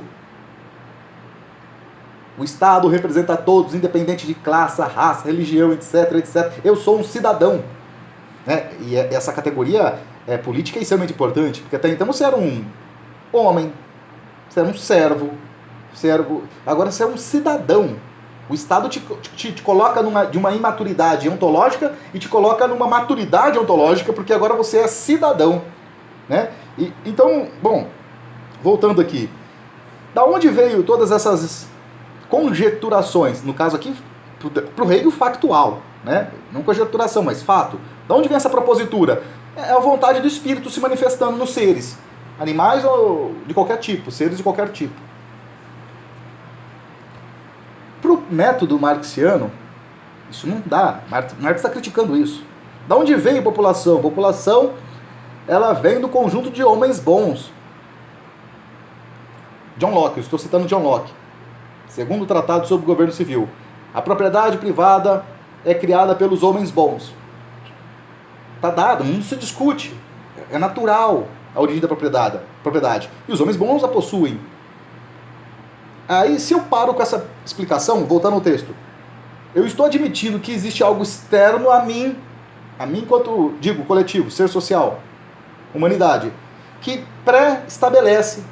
S1: O Estado representa todos, independente de classe, raça, religião, etc, etc. Eu sou um cidadão. Né? E essa categoria política é extremamente importante, porque até então você era um homem, você era um servo. Agora você é um cidadão. O Estado te coloca de uma imaturidade ontológica e te coloca numa maturidade ontológica, porque agora você é cidadão. Né? Então, bom, voltando aqui. Da onde veio todas essas conjeturações, no caso aqui, para o Hegel factual, né? Não conjeturação, mas fato. Da onde vem essa propositura? É a vontade do espírito se manifestando nos seres, animais ou de qualquer tipo, seres de qualquer tipo. Para o método marxiano, isso não dá. Marx está criticando isso. Da onde vem a população? A população, ela vem do conjunto de homens bons. John Locke, eu estou citando John Locke. Segundo o Tratado sobre o Governo Civil, a propriedade privada é criada pelos homens bons. Está dado, não se discute. É natural a origem da propriedade. E os homens bons a possuem. Aí, se eu paro com essa explicação, voltando ao texto, eu estou admitindo que existe algo externo a mim enquanto, digo, coletivo, ser social, humanidade, que pré-estabelece,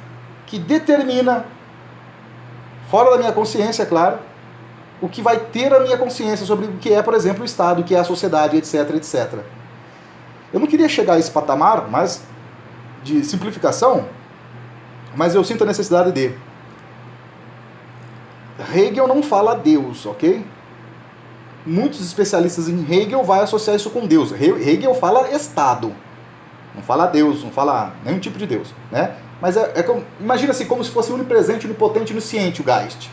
S1: que determina, fora da minha consciência, claro, o que vai ter a minha consciência sobre o que é, por exemplo, o Estado, o que é a sociedade, etc, etc. Eu não queria chegar a esse patamar, mas de simplificação, mas eu sinto a necessidade de. Hegel não fala Deus, ok? Muitos especialistas em Hegel vão associar isso com Deus. Hegel fala Estado, não fala Deus, não fala nenhum tipo de Deus, né? Mas imagina-se como se fosse onipresente, onipotente, onisciente o Geist.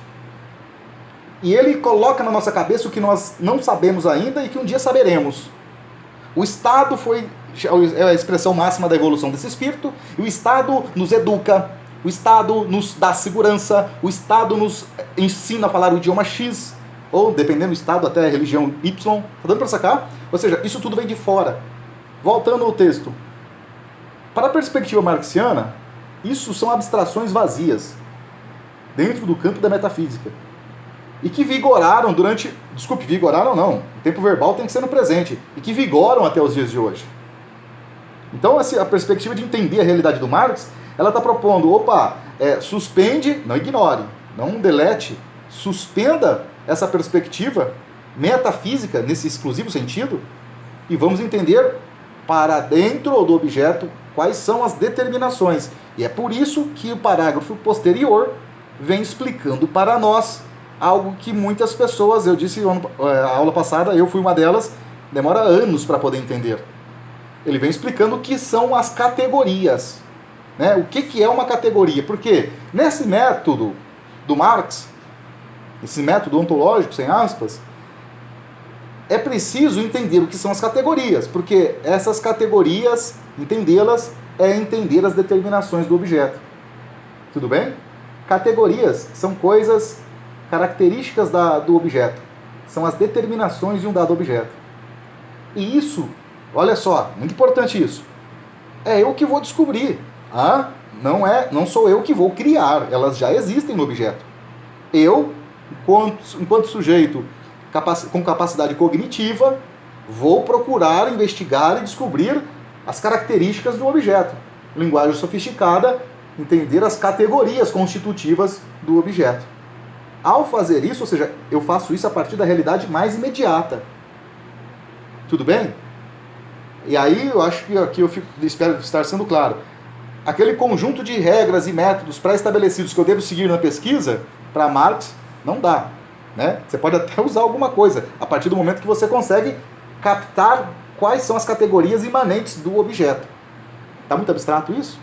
S1: E ele coloca na nossa cabeça o que nós não sabemos ainda e que um dia saberemos. O Estado é a expressão máxima da evolução desse espírito, e o Estado nos educa, o Estado nos dá segurança, o Estado nos ensina a falar o idioma X, ou, dependendo do Estado, até a religião Y. Tá dando para sacar? Ou seja, isso tudo vem de fora. Voltando ao texto. Para a perspectiva marxiana, isso são abstrações vazias, dentro do campo da metafísica. E que vigoraram durante... Desculpe, vigoraram não. O tempo verbal tem que ser no presente. E que vigoram até os dias de hoje. Então, a perspectiva de entender a realidade do Marx, ela está propondo, suspende, não ignore, não delete, suspenda essa perspectiva metafísica, nesse exclusivo sentido, e vamos entender para dentro do objeto quais são as determinações. E é por isso que o parágrafo posterior vem explicando para nós algo que muitas pessoas, eu disse na aula passada, eu fui uma delas, demora anos para poder entender. Ele vem explicando o que são as categorias. Né? O que é uma categoria? Porque nesse método do Marx, esse método ontológico, sem aspas, é preciso entender o que são as categorias, porque essas categorias, entendê-las, é entender as determinações do objeto. Tudo bem? Categorias são coisas, características do objeto. São as determinações de um dado objeto. E isso, olha só, muito importante isso, é eu que vou descobrir. Não sou eu que vou criar, elas já existem no objeto. Eu, enquanto sujeito com capacidade cognitiva, vou procurar, investigar e descobrir as características do objeto. Linguagem sofisticada, entender as categorias constitutivas do objeto. Ao fazer isso, ou seja, eu faço isso a partir da realidade mais imediata. Tudo bem? E aí eu acho que aqui espero estar sendo claro. Aquele conjunto de regras e métodos pré-estabelecidos que eu devo seguir na pesquisa, para Marx, não dá. Né? Você pode até usar alguma coisa, a partir do momento que você consegue captar quais são as categorias imanentes do objeto. Está muito abstrato isso?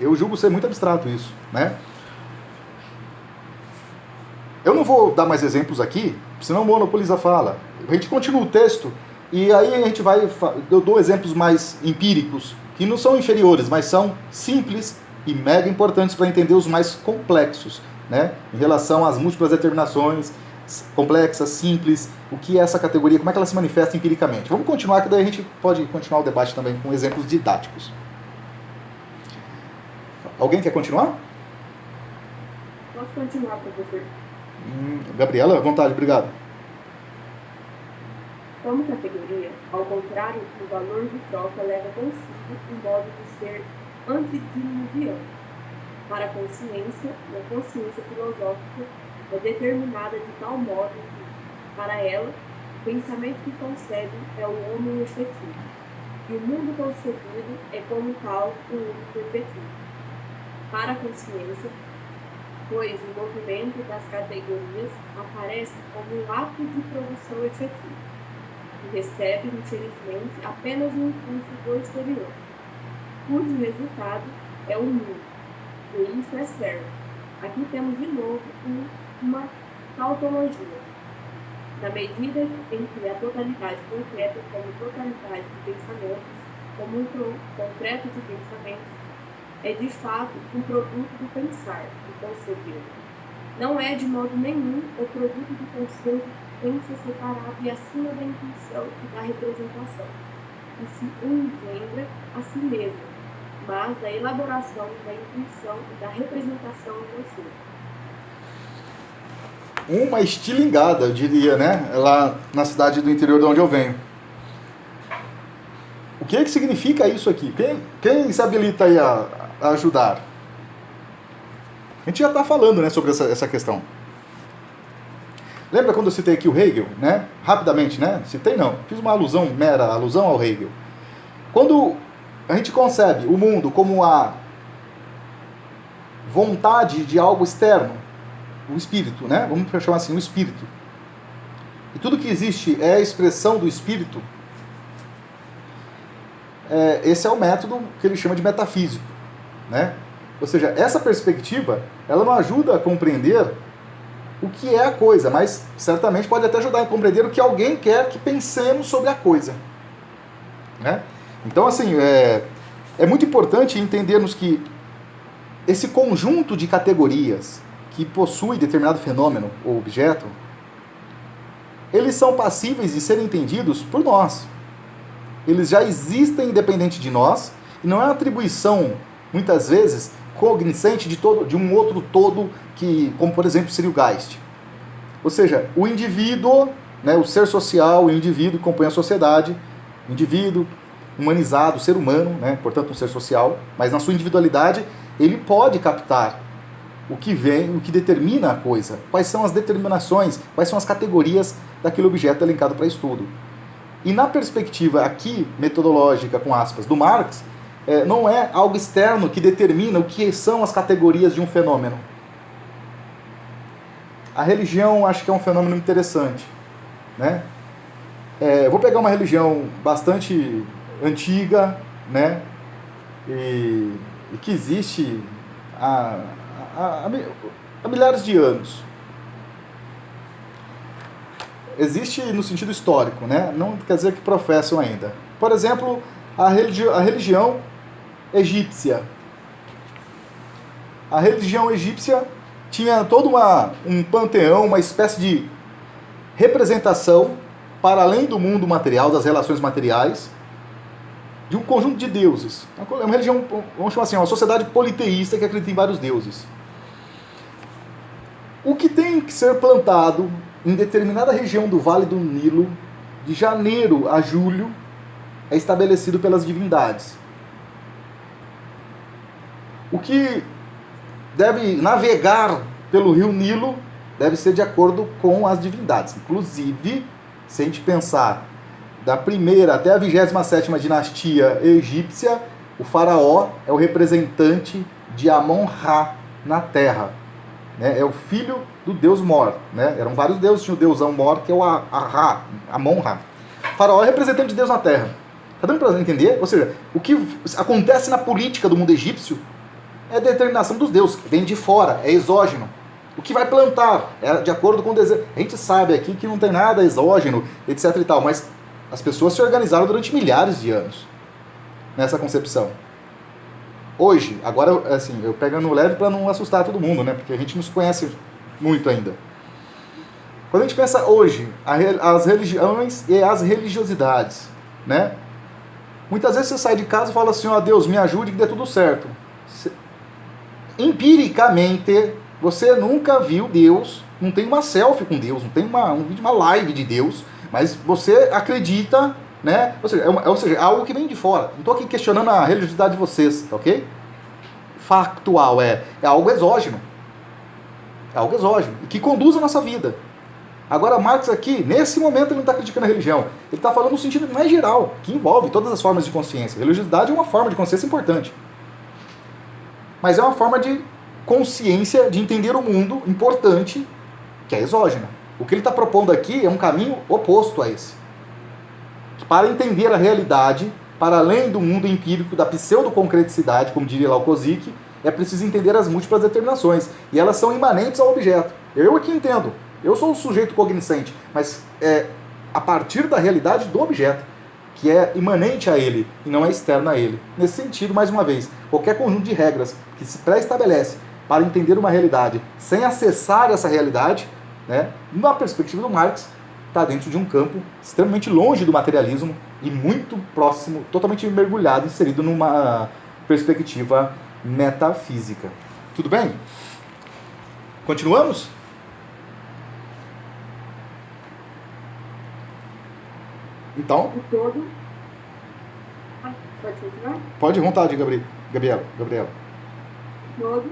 S1: Eu julgo ser muito abstrato isso. Né? Eu não vou dar mais exemplos aqui, senão monopoliza a fala. A gente continua o texto e aí a gente eu dou exemplos mais empíricos, que não são inferiores, mas são simples e mega importantes para entender os mais complexos, né? Em relação às múltiplas determinações, complexas, simples, o que é essa categoria, como é que ela se manifesta empiricamente. Vamos continuar, que daí a gente pode continuar o debate também com exemplos didáticos. Alguém quer continuar?
S3: Posso continuar, professor?
S1: Gabriela, à vontade, obrigado.
S3: Como categoria, ao contrário, o valor de troca leva consigo um modo de ser antediluviano. Para a consciência filosófica é determinada de tal modo que, para ela, o pensamento que concebe é o homem efetivo, e o mundo concebido é como tal o único efetivo. Para a consciência, pois o movimento das categorias aparece como um ato de produção efetiva, que recebe, infelizmente, apenas um impulso do exterior, cujo resultado é o mundo. E isso é certo. Aqui temos de novo uma tautologia. Na medida em que a totalidade concreta como totalidade de pensamentos, como um concreto de pensamentos, é de fato um produto do pensar, do conceber. Não é de modo nenhum o produto do conceito que tem se separado e acima da intuição e da representação, e se engendra a si mesmo, mas da elaboração da intuição e da representação em você.
S1: Uma estilingada, eu diria, né? Lá na cidade do interior de onde eu venho. O que significa isso aqui? Quem se habilita aí a ajudar? A gente já está falando, né, sobre essa questão. Lembra quando eu citei aqui o Hegel, né? Rapidamente, né? Citei não, fiz uma mera alusão ao Hegel. Quando a gente concebe o mundo como a vontade de algo externo, o espírito, né? Vamos chamar assim, o espírito. E tudo que existe é a expressão do espírito. Esse é o método que ele chama de metafísico, né? Ou seja, essa perspectiva, ela não ajuda a compreender o que é a coisa, mas certamente pode até ajudar a compreender o que alguém quer que pensemos sobre a coisa, né? Então, assim, é muito importante entendermos que esse conjunto de categorias que possui determinado fenômeno ou objeto, eles são passíveis de serem entendidos por nós. Eles já existem independente de nós, e não é uma atribuição, muitas vezes, cognoscente de um outro todo, como por exemplo seria o Geist. Ou seja, o indivíduo, né, o ser social, o indivíduo que compõe a sociedade, o indivíduo humanizado, o ser humano, né, portanto um ser social, mas na sua individualidade ele pode captar o que vem, o que determina a coisa, quais são as determinações, quais são as categorias daquele objeto elencado para estudo. E na perspectiva aqui, metodológica, com aspas, do Marx, não é algo externo que determina o que são as categorias de um fenômeno. A religião acho que é um fenômeno interessante, né? Vou pegar uma religião bastante antiga, né? E que existe há milhares de anos. Existe no sentido histórico, né? Não quer dizer que professam ainda. Por exemplo, a religião egípcia. A religião egípcia tinha todo um panteão, uma espécie de representação para além do mundo material, das relações materiais, de um conjunto de deuses. É uma religião, vamos chamar assim, uma sociedade politeísta que acredita em vários deuses. O que tem que ser plantado em determinada região do Vale do Nilo, de janeiro a julho, é estabelecido pelas divindades. O que deve navegar pelo rio Nilo deve ser de acordo com as divindades. Inclusive, se a gente pensar da primeira até a 27ª dinastia egípcia, o faraó é o representante de Amon-Ra na terra. Né? É o filho do deus Mor. Né? Eram vários deuses, tinha o deusão Mor, que é o Ra, Amon-Ra. O faraó é representante de Deus na terra. Está dando para entender? Ou seja, o que acontece na política do mundo egípcio é a determinação dos deuses, que vem de fora, é exógeno. O que vai plantar é de acordo com o desejo. A gente sabe aqui que não tem nada exógeno, etc e tal, mas as pessoas se organizaram durante milhares de anos nessa concepção. Hoje, agora, assim, eu pego no leve para não assustar todo mundo, né? Porque a gente não se conhece muito ainda. Quando a gente pensa hoje, as religiões e as religiosidades, né? Muitas vezes você sai de casa e fala assim, ó, Deus, me ajude que dê tudo certo. Empiricamente, você nunca viu Deus, não tem uma selfie com Deus, não tem um vídeo, uma live de Deus, mas você acredita, né? Ou seja, é algo que vem de fora. Não estou aqui questionando a religiosidade de vocês, ok? Factual, é algo exógeno. É algo exógeno, e que conduz a nossa vida. Agora, Marx aqui, nesse momento, ele não está criticando a religião. Ele está falando no sentido mais geral, que envolve todas as formas de consciência. A religiosidade é uma forma de consciência importante. Mas é uma forma de consciência, de entender o mundo importante, que é exógena. O que ele está propondo aqui é um caminho oposto a esse. Para entender a realidade, para além do mundo empírico, da pseudoconcreticidade, como diria lá o Kozik, é preciso entender as múltiplas determinações. E elas são imanentes ao objeto. Eu aqui entendo. Eu sou o sujeito cognoscente, mas é a partir da realidade do objeto, que é imanente a ele e não é externa a ele. Nesse sentido, mais uma vez, qualquer conjunto de regras que se pré-estabelece para entender uma realidade sem acessar essa realidade, né, na perspectiva do Marx, está dentro de um campo extremamente longe do materialismo e muito próximo, totalmente mergulhado, inserido numa perspectiva metafísica. Tudo bem? Continuamos? Então?
S3: O todo... pode continuar?
S1: Pode, à vontade, Gabriela.
S3: O todo,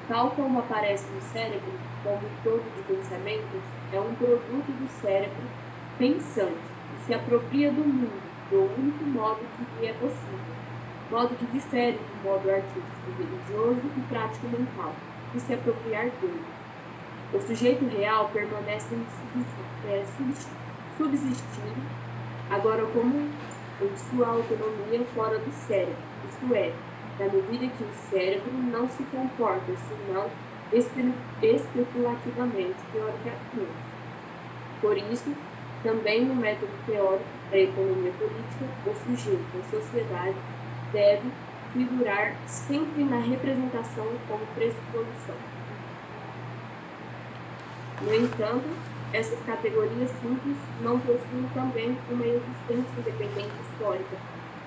S3: tal como aparece no cérebro, como um todo de pensamentos, é um produto do cérebro pensante, que se apropria do mundo, do único modo que lhe é possível, modo que difere do modo artístico, religioso e prático mental, de se apropriar dele. O sujeito real permanece subsistindo, agora como em sua autonomia fora do cérebro, isto é, na medida que o cérebro não se comporta, senão especulativamente, teoricamente. Por isso, também no método teórico da economia política, o sujeito, a sociedade, deve figurar sempre na representação como pressuposição. No entanto, essas categorias simples não possuem também uma existência independente histórica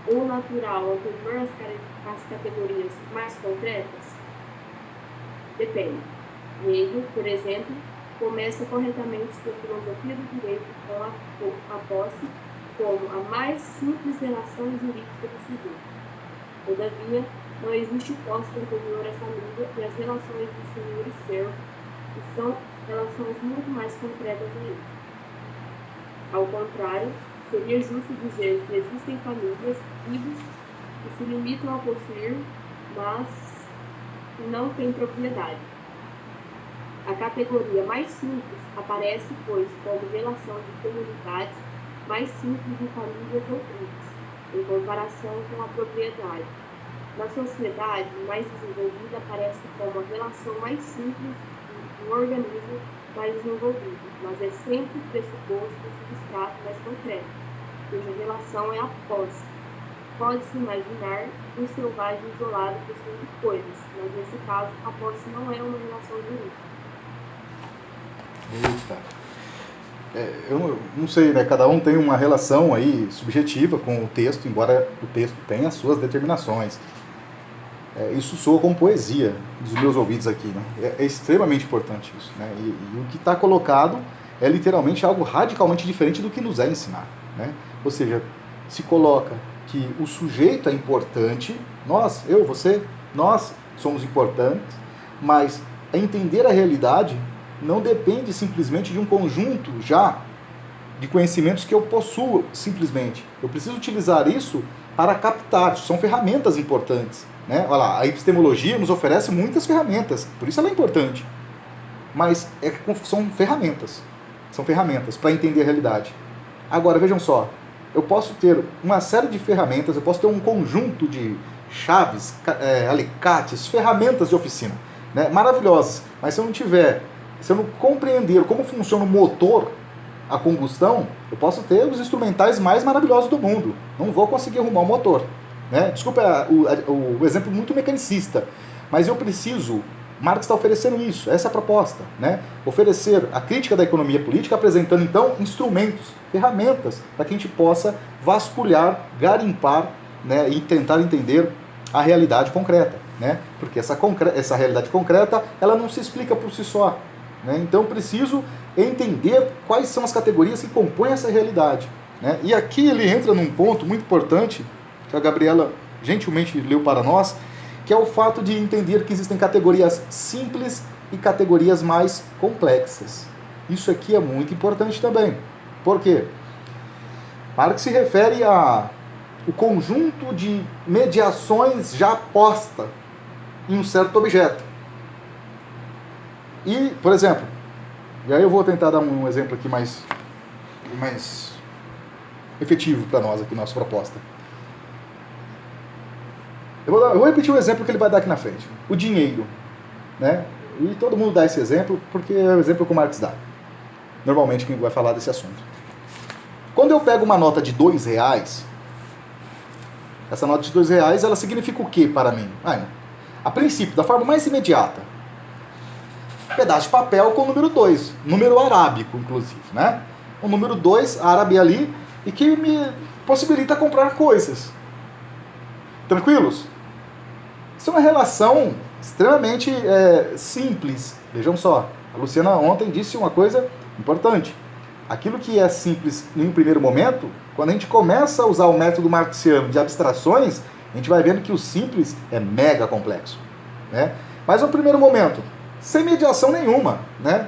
S3: ou natural anterior às categorias mais concretas? Depende. Hegel, por exemplo, começa corretamente sua filosofia do direito com a posse como a mais simples relação jurídica do sujeito. Todavia, não existe posse anterior à família e as relações de senhor e servo, que são relações muito mais concretas ainda. Ao contrário, seria justo dizer que existem famílias vivas que se limitam a possuir, mas não têm propriedade. A categoria mais simples aparece, pois, como relação de comunidades mais simples de famílias ou tribos, em comparação com a propriedade. Na sociedade mais desenvolvida aparece como a relação mais simples de um organismo mais desenvolvido, mas é sempre pressuposto do substrato mais concreto, cuja relação é a posse. Pode-se imaginar um selvagem isolado possuindo coisas, mas nesse caso a posse não é uma relação jurídica.
S1: Eita. Eu não sei, né? Cada um tem uma relação aí subjetiva com o texto, embora o texto tenha as suas determinações. Isso soa como poesia dos meus ouvidos aqui, né? É extremamente importante isso, né? E o que está colocado é literalmente algo radicalmente diferente do que nos é ensinado, né? Ou seja, se coloca que o sujeito é importante, nós, eu, você, nós somos importantes, mas entender a realidade não depende simplesmente de um conjunto já de conhecimentos que eu possuo simplesmente. Eu preciso utilizar isso para captar. São ferramentas importantes, né? Olha lá, a epistemologia nos oferece muitas ferramentas, por isso ela é importante. Mas são ferramentas para entender a realidade. Agora, vejam só, eu posso ter uma série de ferramentas, eu posso ter um conjunto de chaves, alicates, ferramentas de oficina, né? Maravilhosas, mas se eu não compreender como funciona o motor, a combustão, eu posso ter os instrumentais mais maravilhosos do mundo. Não vou conseguir arrumar o motor, né? Desculpa o exemplo muito mecanicista, mas eu preciso. Marx está oferecendo isso, essa é a proposta, né? Oferecer a crítica da economia política, apresentando então instrumentos, ferramentas, para que a gente possa vasculhar, garimpar, né, e tentar entender a realidade concreta, né? Porque essa realidade concreta, ela não se explica por si só, né? Então eu preciso entender quais são as categorias que compõem essa realidade, né? E aqui ele entra num ponto muito importante, que a Gabriela gentilmente leu para nós, que é o fato de entender que existem categorias simples e categorias mais complexas. Isso aqui é muito importante também. Por quê? Marx se refere ao conjunto de mediações já posta em um certo objeto. E, por exemplo, e aí eu vou tentar dar um exemplo aqui mais efetivo para nós, aqui, nossa proposta. Eu vou repetir o exemplo que ele vai dar aqui na frente. O dinheiro, né? E todo mundo dá esse exemplo porque é o exemplo que o Marx dá. Normalmente quem vai falar desse assunto. Quando eu pego uma nota de R$2, essa nota de R$2, ela significa o que para mim? A princípio, da forma mais imediata, um pedaço de papel com o número 2, número arábico, inclusive, né? O número 2, árabe ali, e que me possibilita comprar coisas. Tranquilos? Isso é uma relação extremamente simples. Vejam só, a Luciana ontem disse uma coisa importante. Aquilo que é simples em um primeiro momento, quando a gente começa a usar o método marxiano de abstrações, a gente vai vendo que o simples é mega complexo, né? Mas no primeiro momento, sem mediação nenhuma, né?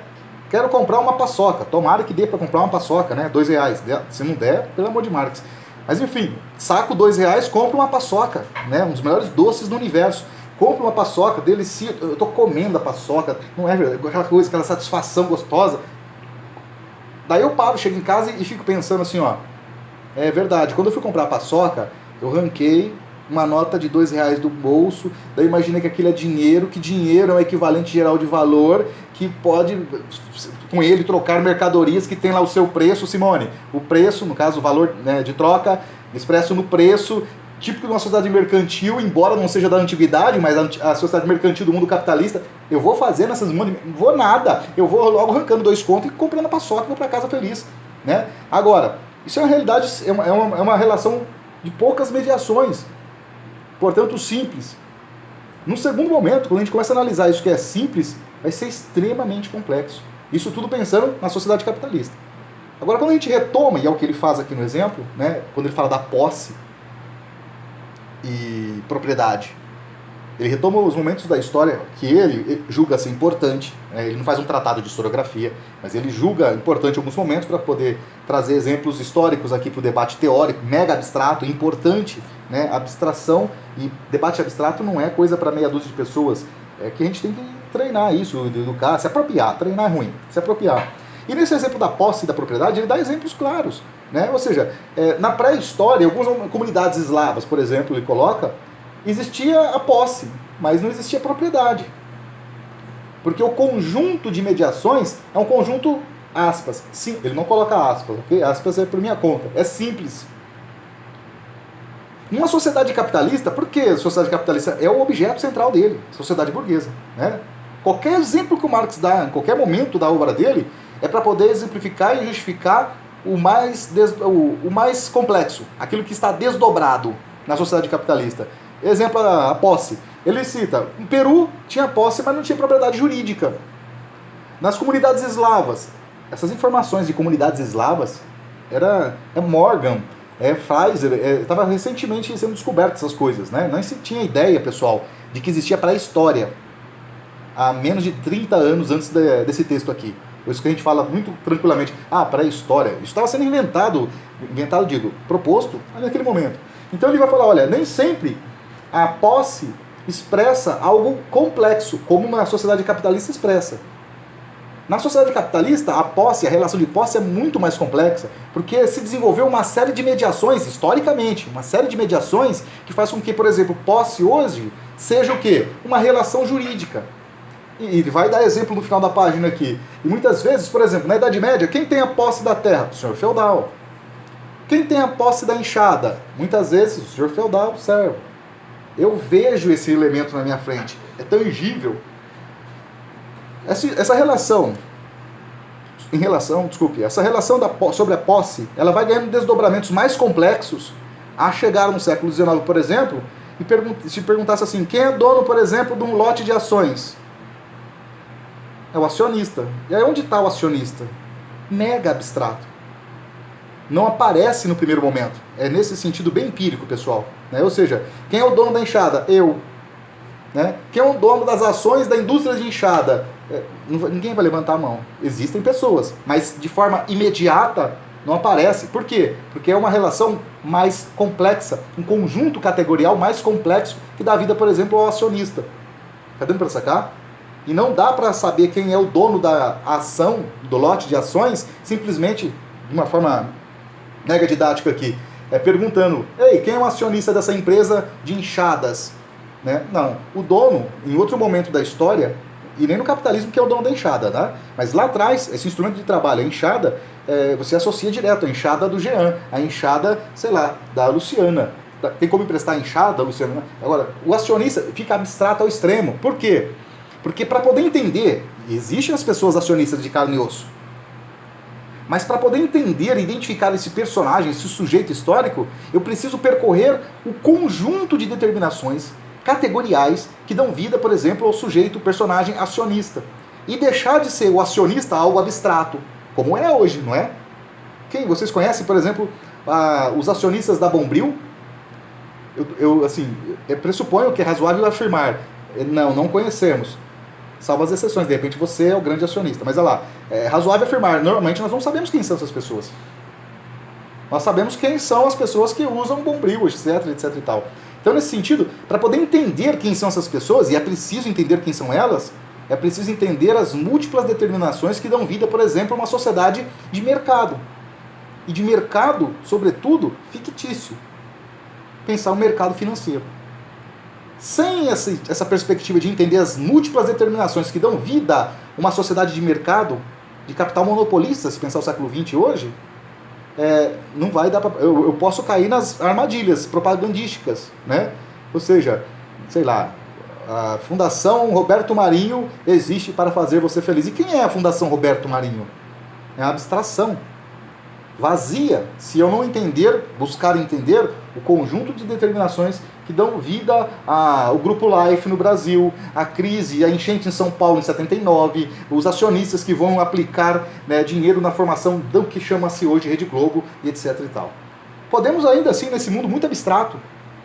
S1: Quero comprar uma paçoca, tomara que dê para comprar uma paçoca, né? R$2, se não der, pelo amor de Marx. Mas enfim, saco R$2, compro uma paçoca, né? Um dos melhores doces do universo. Compro uma paçoca, delicia, eu tô comendo a paçoca, não é aquela coisa, aquela satisfação gostosa. Daí eu paro, chego em casa e fico pensando assim, ó, é verdade, quando eu fui comprar a paçoca, eu ranquei uma nota de R$2 do bolso, daí imaginei que aquilo é dinheiro, que dinheiro é um equivalente geral de valor, que pode, com ele, trocar mercadorias que tem lá o seu preço, Simone. O preço, no caso, o valor, né, de troca, expresso no preço, típico de uma sociedade mercantil, embora não seja da antiguidade, mas a sociedade mercantil do mundo capitalista, eu vou fazendo essas não vou nada, eu vou logo arrancando 2 contos e comprando a paçoca e vou para casa feliz, né? Agora, isso é uma realidade, é uma relação de poucas mediações, portanto simples. No segundo momento, quando a gente começa a analisar isso que é simples, vai ser extremamente complexo. Isso tudo pensando na sociedade capitalista. Agora, quando a gente retoma, e é o que ele faz aqui no exemplo, né, quando ele fala da posse e propriedade, ele retoma os momentos da história que ele julga ser importante, né? Ele não faz um tratado de historiografia, mas ele julga importante alguns momentos para poder trazer exemplos históricos aqui para o debate teórico, mega abstrato, importante, né? Abstração e debate abstrato não é coisa para meia dúzia de pessoas, é que a gente tem que treinar isso, educar, se apropriar, treinar é ruim, se apropriar. E nesse exemplo da posse e da propriedade, ele dá exemplos claros, né? Ou seja, na pré-história, algumas comunidades eslavas, por exemplo, ele coloca, existia a posse, mas não existia a propriedade. Porque o conjunto de mediações é um conjunto, aspas, sim, ele não coloca aspas, ok? Aspas é por minha conta, é simples. Numa sociedade capitalista, por que a sociedade capitalista é o objeto central dele, sociedade burguesa, né? Qualquer exemplo que o Marx dá, em qualquer momento da obra dele, é para poder exemplificar e justificar o mais complexo, aquilo que está desdobrado na sociedade capitalista. Exemplo, a posse. Ele cita, o Peru tinha posse, mas não tinha propriedade jurídica. Nas comunidades eslavas, essas informações de comunidades eslavas, Morgan, Fraser, estava recentemente sendo descobertas essas coisas, né? Não se tinha ideia, pessoal, de que existia pré-história há menos de 30 anos antes desse texto aqui. Isso que a gente fala muito tranquilamente, pré-história. Isso estava sendo proposto naquele momento. Então ele vai falar, olha, nem sempre a posse expressa algo complexo, como uma sociedade capitalista expressa. Na sociedade capitalista, a posse, a relação de posse é muito mais complexa, porque se desenvolveu uma série de mediações, historicamente, uma série de mediações que faz com que, por exemplo, posse hoje seja o quê? Uma relação jurídica. E ele vai dar exemplo no final da página aqui. E muitas vezes, por exemplo, na Idade Média, quem tem a posse da terra? O senhor feudal. Quem tem a posse da enxada? Muitas vezes, o senhor feudal, servo. Eu vejo esse elemento na minha frente. É tangível. Essa relação sobre a posse, ela vai ganhando desdobramentos mais complexos a chegar no século XIX, por exemplo, e se perguntasse assim, quem é dono, por exemplo, de um lote de ações? É o acionista. E aí onde está o acionista? Mega abstrato. Não aparece no primeiro momento. É nesse sentido bem empírico, pessoal. Né? Ou seja, quem é o dono da enxada? Eu. Né? Quem é o dono das ações da indústria de enxada? Ninguém vai levantar a mão. Existem pessoas, mas de forma imediata não aparece. Por quê? Porque é uma relação mais complexa, um conjunto categorial mais complexo que dá vida, por exemplo, ao acionista. Tá dando para sacar? E não dá para saber quem é o dono da ação, do lote de ações, simplesmente de uma forma mega didática aqui, perguntando, ei, quem é o acionista dessa empresa de enxadas? Né? Não, o dono, em outro momento da história, e nem no capitalismo que é o dono da enxada, né? Mas lá atrás, esse instrumento de trabalho, a enxada, você associa direto a enxada do Jean, a enxada, sei lá, da Luciana. Tem como emprestar a enxada, Luciana? Agora, o acionista fica abstrato ao extremo. Por quê? Porque para poder entender, existem as pessoas acionistas de carne e osso, mas para poder entender e identificar esse personagem, esse sujeito histórico, eu preciso percorrer o conjunto de determinações categoriais que dão vida, por exemplo, ao sujeito, personagem acionista. E deixar de ser o acionista algo abstrato, como é hoje, não é? Vocês conhecem, por exemplo, os acionistas da Bombril? Eu pressuponho que é razoável afirmar. Não conhecemos. Salvo as exceções, de repente você é o grande acionista. Mas olha lá, é razoável afirmar, normalmente nós não sabemos quem são essas pessoas. Nós sabemos quem são as pessoas que usam Bombril, etc, etc e tal. Então, nesse sentido, para poder entender quem são essas pessoas, e é preciso entender quem são elas, é preciso entender as múltiplas determinações que dão vida, por exemplo, a uma sociedade de mercado. E de mercado, sobretudo, fictício. Pensar o mercado financeiro. Sem essa perspectiva de entender as múltiplas determinações que dão vida a uma sociedade de mercado, de capital monopolista, se pensar o século XX hoje, não vai dar para... Eu posso cair nas armadilhas propagandísticas, né? Ou seja, sei lá, a Fundação Roberto Marinho existe para fazer você feliz. E quem é a Fundação Roberto Marinho? É a abstração vazia, se eu não buscar entender o conjunto de determinações que dão vida ao Grupo Life no Brasil, a crise, a enchente em São Paulo em 79, os acionistas que vão aplicar, né, dinheiro na formação do que chama-se hoje Rede Globo, e etc e tal. Podemos ainda assim, nesse mundo muito abstrato,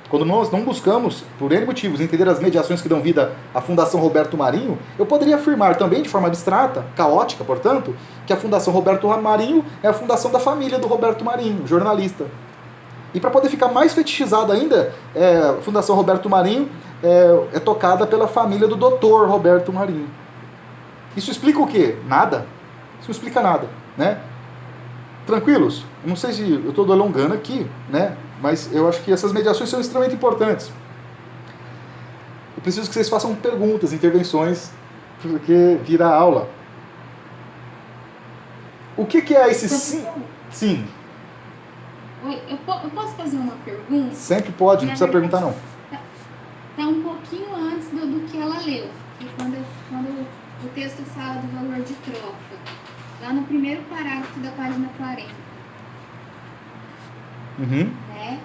S1: quando nós não buscamos, por N motivos, entender as mediações que dão vida à Fundação Roberto Marinho, eu poderia afirmar também, de forma abstrata, caótica, portanto, que a Fundação Roberto Marinho é a fundação da família do Roberto Marinho, jornalista. E para poder ficar mais fetichizado ainda, a Fundação Roberto Marinho é tocada pela família do Dr. Roberto Marinho. Isso explica o quê? Nada. Isso não explica nada, né? Tranquilos? Eu não sei se eu estou alongando aqui, né? Mas eu acho que essas mediações são extremamente importantes. Eu preciso que vocês façam perguntas, intervenções, porque vira aula. O que é esse sim? Sim.
S2: Oi, eu posso fazer uma pergunta?
S1: Sempre pode, não precisa perguntar não.
S2: Está um pouquinho antes do que ela leu, que quando o texto fala do valor de troca, lá no primeiro parágrafo da página 40.
S1: Uhum.
S2: Né?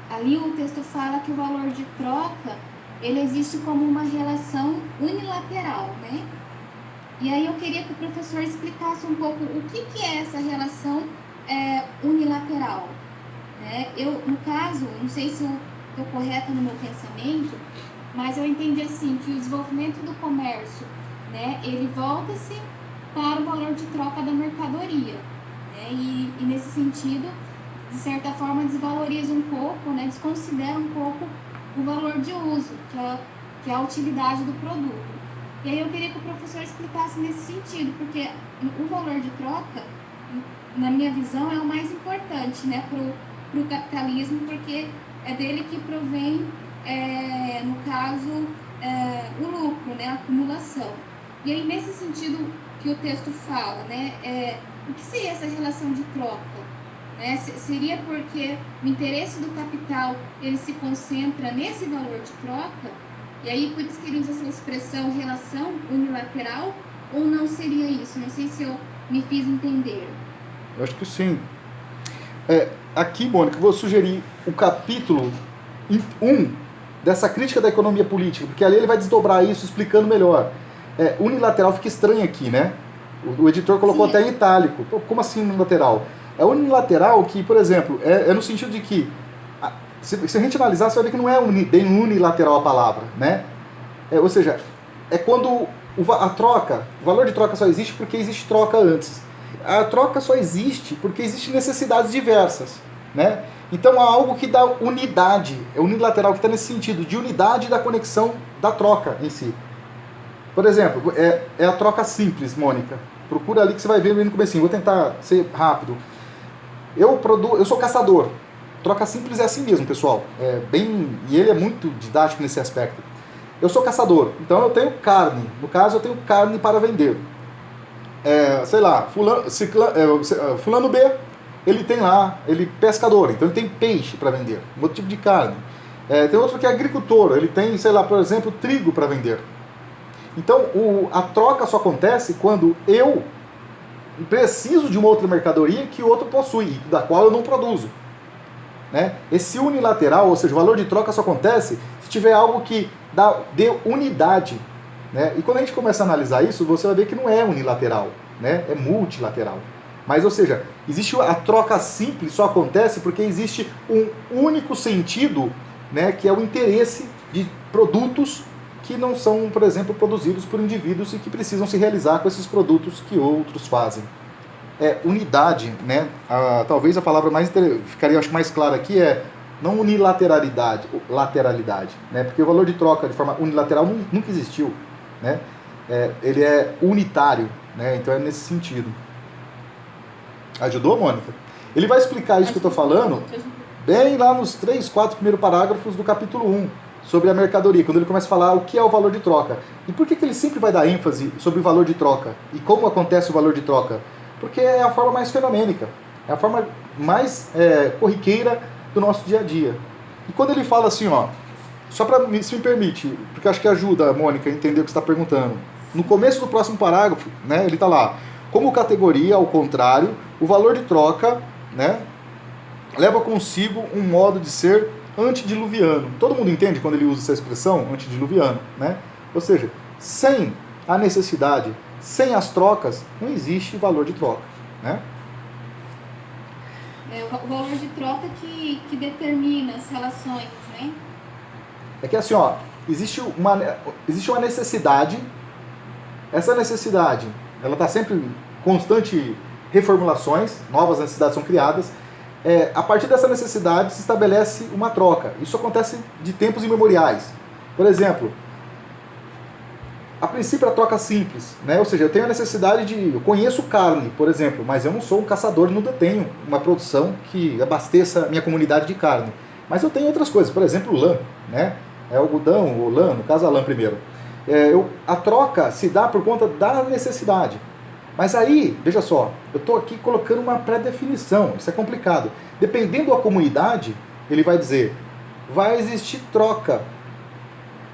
S2: Ali o texto fala que o valor de troca ele existe como uma relação unilateral, né? E aí eu queria que o professor explicasse um pouco o que é essa relação unilateral. Né? No caso, não sei se eu estou correta no meu pensamento, mas eu entendi assim, que o desenvolvimento do comércio, né, ele volta-se para o valor de troca da mercadoria. Né? E nesse sentido, de certa forma, desvaloriza um pouco, né? Desconsidera um pouco o valor de uso, que é a utilidade do produto. E aí eu queria que o professor explicasse nesse sentido, porque o valor de troca, na minha visão, é o mais importante, né, para o capitalismo, porque é dele que provém, no caso, o lucro, né, a acumulação. E aí, nesse sentido que o texto fala, né, o que seria essa relação de troca? Né? Seria porque o interesse do capital ele se concentra nesse valor de troca? E aí, por isso que ele usa essa expressão relação unilateral, ou não seria isso? Não sei se eu me fiz entender.
S1: Eu acho que sim. Aqui, Mônica, eu vou sugerir o capítulo 1 dessa crítica da economia política, porque ali ele vai desdobrar isso explicando melhor. Unilateral fica estranho aqui, né? O editor colocou até em itálico. Como assim unilateral? É unilateral que, por exemplo, é no sentido de que se a gente analisar, você vai ver que não é bem unilateral a palavra, né? Ou seja, é quando a troca, o valor de troca só existe porque existe troca antes. A troca só existe porque existem necessidades diversas, né? Então há algo que dá unidade, é unilateral, que está nesse sentido, de unidade da conexão da troca em si. Por exemplo, é a troca simples, Mônica. Procura ali que você vai ver no comecinho. Vou tentar ser rápido. Eu sou caçador. Troca simples é assim mesmo, pessoal. E ele é muito didático nesse aspecto. Eu sou caçador, então eu tenho carne. No caso, eu tenho carne para vender. Fulano B, ele tem lá, ele é pescador, então ele tem peixe para vender, um outro tipo de carne. Tem outro que é agricultor, ele tem, por exemplo, trigo para vender. Então, a troca só acontece quando eu preciso de uma outra mercadoria que o outro possui, da qual eu não produzo. Né? Esse unilateral, ou seja, o valor de troca só acontece se tiver algo que dê unidade. Né? E quando a gente começa a analisar isso, você vai ver que não é unilateral, né? É multilateral. Mas, ou seja, a troca simples só acontece porque existe um único sentido, né, que é o interesse de produtos que não são, por exemplo, produzidos por indivíduos e que precisam se realizar com esses produtos que outros fazem. Unidade, né? Talvez a palavra ficaria, acho, mais clara aqui não unilateralidade, lateralidade, né? Porque o valor de troca de forma unilateral nunca existiu, né? Ele é unitário, né? Então é nesse sentido. Ajudou, Mônica? Ele vai explicar isso que eu estou falando bem lá nos 3, 4 primeiros parágrafos do capítulo 1, sobre a mercadoria, quando ele começa a falar o que é o valor de troca. E por que ele sempre vai dar ênfase sobre o valor de troca? E como acontece o valor de troca? Porque é a forma mais fenomênica, é a forma mais corriqueira do nosso dia a dia. E quando ele fala assim, só para se me permite, porque acho que ajuda a Mônica a entender o que você está perguntando. No começo do próximo parágrafo, né, ele está lá, como categoria, ao contrário, o valor de troca, né, leva consigo um modo de ser antediluviano. Todo mundo entende quando ele usa essa expressão, antediluviano, né? Ou seja, sem a necessidade, sem as trocas, não existe valor de troca, né?
S2: O valor de troca que determina as relações, né?
S1: É que assim, existe uma necessidade, essa necessidade, ela está sempre em constante reformulações, novas necessidades são criadas. A partir dessa necessidade se estabelece uma troca. Isso acontece de tempos imemoriais. Por exemplo, a princípio a troca simples, né? Ou seja, eu tenho a necessidade eu conheço carne, por exemplo, mas eu não sou um caçador, não detenho uma produção que abasteça a minha comunidade de carne. Mas eu tenho outras coisas, por exemplo, lã, né? Algodão ou lã, no caso a lã primeiro. A troca se dá por conta da necessidade. Mas aí, veja só, eu estou aqui colocando uma pré-definição, isso é complicado. Dependendo da comunidade, ele vai dizer, vai existir troca,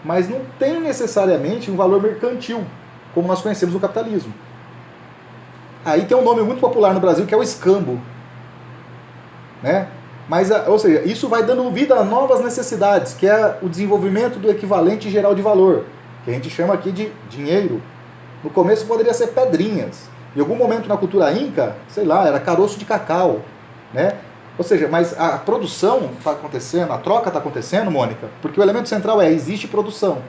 S1: mas não tem necessariamente um valor mercantil, como nós conhecemos no capitalismo. Aí tem um nome muito popular no Brasil que é o escambo, né? Mas, ou seja, isso vai dando vida a novas necessidades, que é o desenvolvimento do equivalente geral de valor, que a gente chama aqui de dinheiro. No começo poderia ser pedrinhas. Em algum momento na cultura inca, sei lá, era caroço de cacau, né? Ou seja, mas a produção está acontecendo, a troca está acontecendo, Mônica, porque o elemento central existe produção.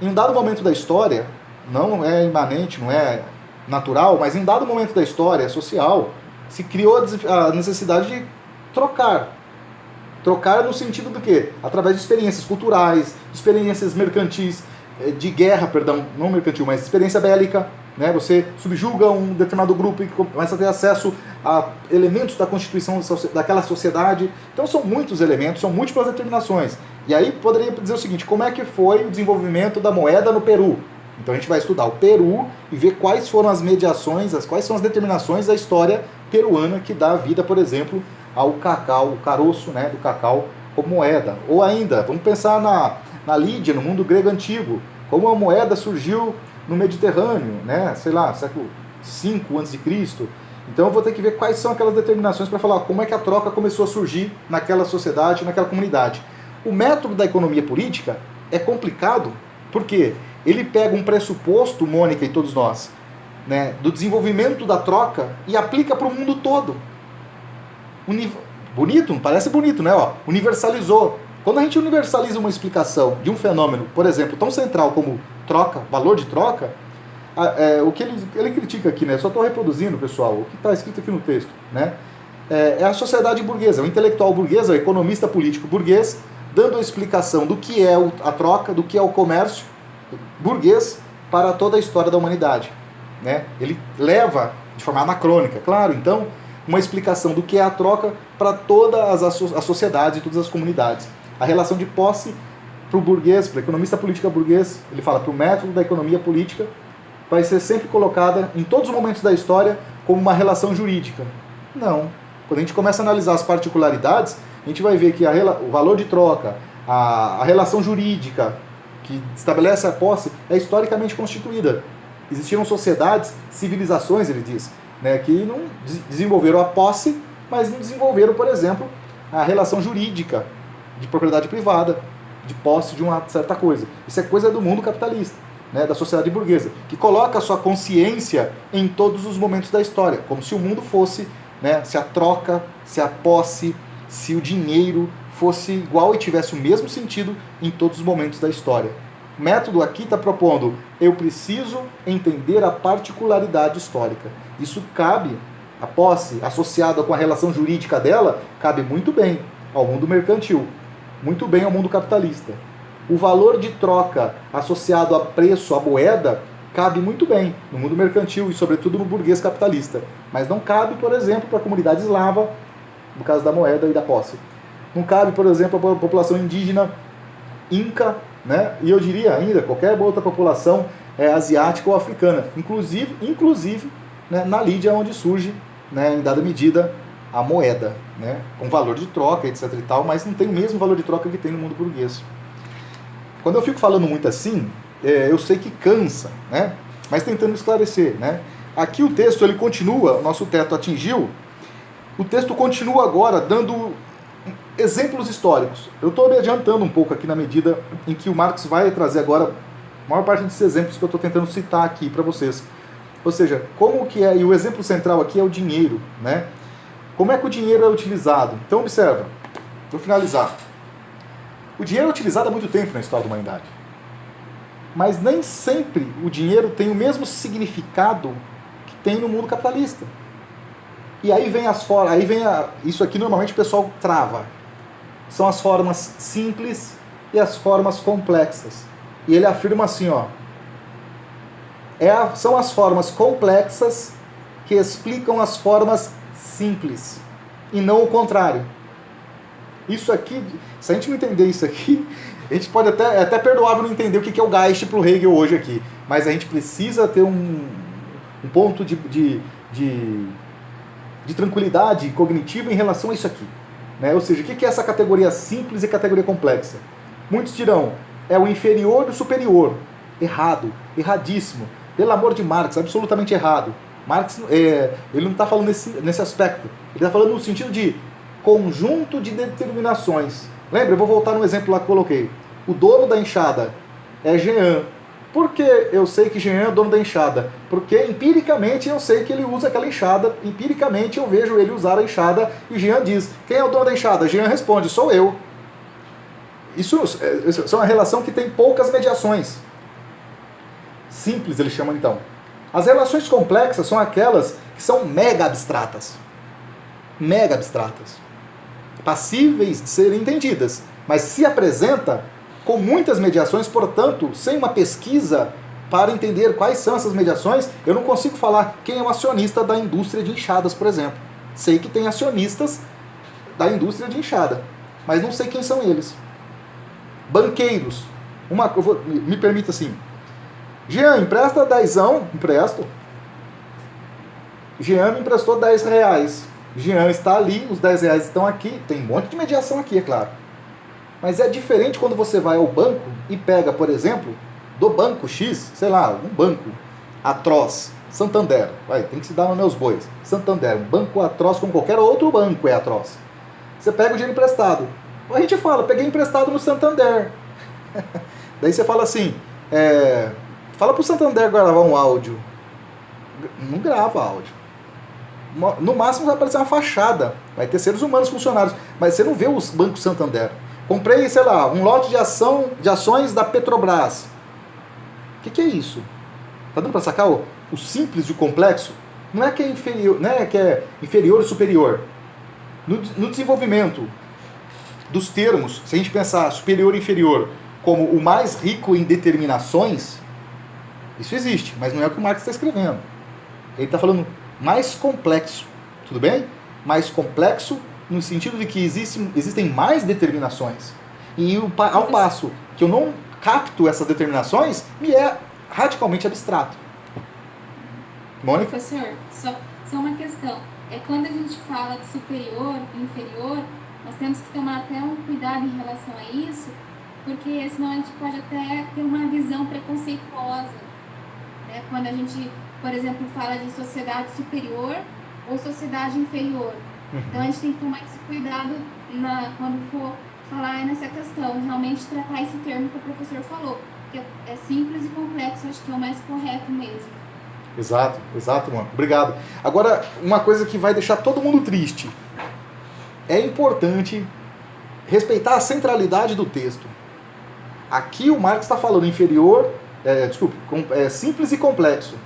S1: Em um dado momento da história, não é imanente, não é natural, mas em dado momento da história social, se criou a necessidade de trocar. Trocar no sentido do quê? Através de experiências culturais, experiências mercantis, de guerra, perdão, não mercantil, mas experiência bélica, né? Você subjuga um determinado grupo e começa a ter acesso a elementos da constituição daquela sociedade. Então são muitos elementos, são múltiplas determinações. E aí poderia dizer o seguinte, como é que foi o desenvolvimento da moeda no Peru? Então a gente vai estudar o Peru e ver quais foram as mediações, quais são as determinações da história peruana que dá vida, por exemplo, ao cacau, o caroço, né, do cacau como moeda. Ou ainda, vamos pensar na Lídia, no mundo grego antigo, como a moeda surgiu no Mediterrâneo, né, sei lá, século V a.C. Então eu vou ter que ver quais são aquelas determinações para falar como é que a troca começou a surgir naquela sociedade, naquela comunidade. O método da economia política é complicado, porque ele pega um pressuposto, Mônica e todos nós, né, do desenvolvimento da troca e aplica para o mundo todo. Bonito, parece bonito, né? Ó, universalizou. Quando a gente universaliza uma explicação de um fenômeno, por exemplo, tão central como troca, valor de troca, o que ele critica aqui, né? Só estou reproduzindo, pessoal, o que está escrito aqui no texto, né? É a sociedade burguesa, o intelectual burguês, o economista político burguês, dando a explicação do que é a troca, do que é o comércio burguês para toda a história da humanidade, né? Ele leva de forma anacrônica, claro, então, uma explicação do que é a troca para todas as sociedades e todas as comunidades. A relação de posse para o burguês, para o economista político burguês, ele fala para o método da economia política, vai ser sempre colocada em todos os momentos da história como uma relação jurídica. Não. Quando a gente começa a analisar as particularidades, a gente vai ver que o valor de troca, a relação jurídica que estabelece a posse é historicamente constituída. Existiram sociedades, civilizações, ele diz, né, que não desenvolveram a posse, mas não desenvolveram, por exemplo, a relação jurídica de propriedade privada, de posse de uma certa coisa. Isso é coisa do mundo capitalista, né, da sociedade burguesa, que coloca a sua consciência em todos os momentos da história, como se o mundo fosse, né, se a troca, se a posse, se o dinheiro fosse igual e tivesse o mesmo sentido em todos os momentos da história. O método aqui está propondo, eu preciso entender a particularidade histórica. Isso cabe, a posse associada com a relação jurídica dela, cabe muito bem ao mundo mercantil, muito bem ao mundo capitalista. O valor de troca associado a preço, a moeda, cabe muito bem no mundo mercantil e, sobretudo, no burguês capitalista. Mas não cabe, por exemplo, para a comunidade eslava, no caso da moeda e da posse. Não cabe, por exemplo, para a população indígena inca, né? E eu diria ainda, qualquer outra população asiática ou africana. Inclusive né, na Lídia, onde surge, né, em dada medida, a moeda, né, com valor de troca, etc. e tal, mas não tem o mesmo valor de troca que tem no mundo burguês. Quando eu fico falando muito assim, eu sei que cansa, né? Mas tentando esclarecer, né? Aqui o texto ele continua, o nosso teto atingiu, o texto continua agora dando exemplos históricos. Eu estou me adiantando um pouco aqui na medida em que o Marx vai trazer agora a maior parte desses exemplos que eu estou tentando citar aqui para vocês. Ou seja, como que é, e o exemplo central aqui é o dinheiro, né? Como é que o dinheiro é utilizado? Então observa, vou finalizar. O dinheiro é utilizado há muito tempo na história da humanidade. Mas nem sempre o dinheiro tem o mesmo significado que tem no mundo capitalista. E aí vem isso aqui normalmente o pessoal trava. São as formas simples e as formas complexas. E ele afirma assim, ó, são as formas complexas que explicam as formas simples, e não o contrário. Isso aqui, se a gente não entender isso aqui, a gente pode até perdoável não entender o que é o Geist para o Hegel hoje aqui, mas a gente precisa ter um ponto de tranquilidade cognitiva em relação a isso aqui, né? Ou seja, o que é essa categoria simples e categoria complexa? Muitos dirão, é o inferior do superior. Errado, erradíssimo. Pelo amor de Marx, absolutamente errado. Marx, ele não está falando nesse aspecto. Ele está falando no sentido de conjunto de determinações. Lembra? Eu vou voltar no exemplo lá que eu coloquei. O dono da enxada é Jean. Por que eu sei que Jean é o dono da enxada? Porque empiricamente eu sei que ele usa aquela enxada, empiricamente eu vejo ele usar a enxada e Jean diz, quem é o dono da enxada? Jean responde, sou eu. Isso é uma relação que tem poucas mediações. Simples, ele chama então. As relações complexas são aquelas que são mega abstratas. Mega abstratas. Passíveis de serem entendidas, mas se apresenta com muitas mediações, portanto, sem uma pesquisa para entender quais são essas mediações, eu não consigo falar quem é o acionista da indústria de enxadas, por exemplo. Sei que tem acionistas da indústria de enxada, mas não sei quem são eles. Banqueiros. Me permita assim. Jean, empresta 10ão? Empresto. Jean me emprestou 10 reais. Jean está ali, os 10 reais estão aqui. Tem um monte de mediação aqui, é claro. Mas é diferente quando você vai ao banco e pega, por exemplo, do banco X, sei lá, um banco atroz, Santander. Tem que se dar nos meus bois. Santander, um banco atroz como qualquer outro banco é atroz. Você pega o dinheiro emprestado. A gente fala, peguei emprestado no Santander. Daí você fala assim, fala pro Santander gravar um áudio. Não grava áudio. No máximo vai aparecer uma fachada. Vai ter seres humanos funcionários. Mas você não vê os bancos Santander. Comprei, sei lá, um lote de ações da Petrobras. O que é isso? Tá dando para sacar o simples e o complexo? Não é que é inferior, não é que é inferior e superior. No desenvolvimento dos termos, se a gente pensar superior e inferior como o mais rico em determinações, isso existe, mas não é o que o Marx está escrevendo. Ele está falando mais complexo, tudo bem? Mais complexo no sentido de que existem mais determinações. E ao passo que eu não capto essas determinações, me é radicalmente abstrato. Mônica?
S2: Professor, só uma questão. Quando a gente fala de superior e inferior, nós temos que tomar até um cuidado em relação a isso, porque senão a gente pode até ter uma visão preconceituosa. Né? Quando a gente, por exemplo, fala de sociedade superior ou sociedade inferior. Então a gente tem que tomar esse cuidado quando for falar nessa questão, realmente tratar esse termo que o professor falou, que é simples e complexo, acho que é o mais correto mesmo.
S1: Exato, mano. Obrigado. Agora, uma coisa que vai deixar todo mundo triste. É importante respeitar a centralidade do texto. Aqui o Marx está falando simples e complexo.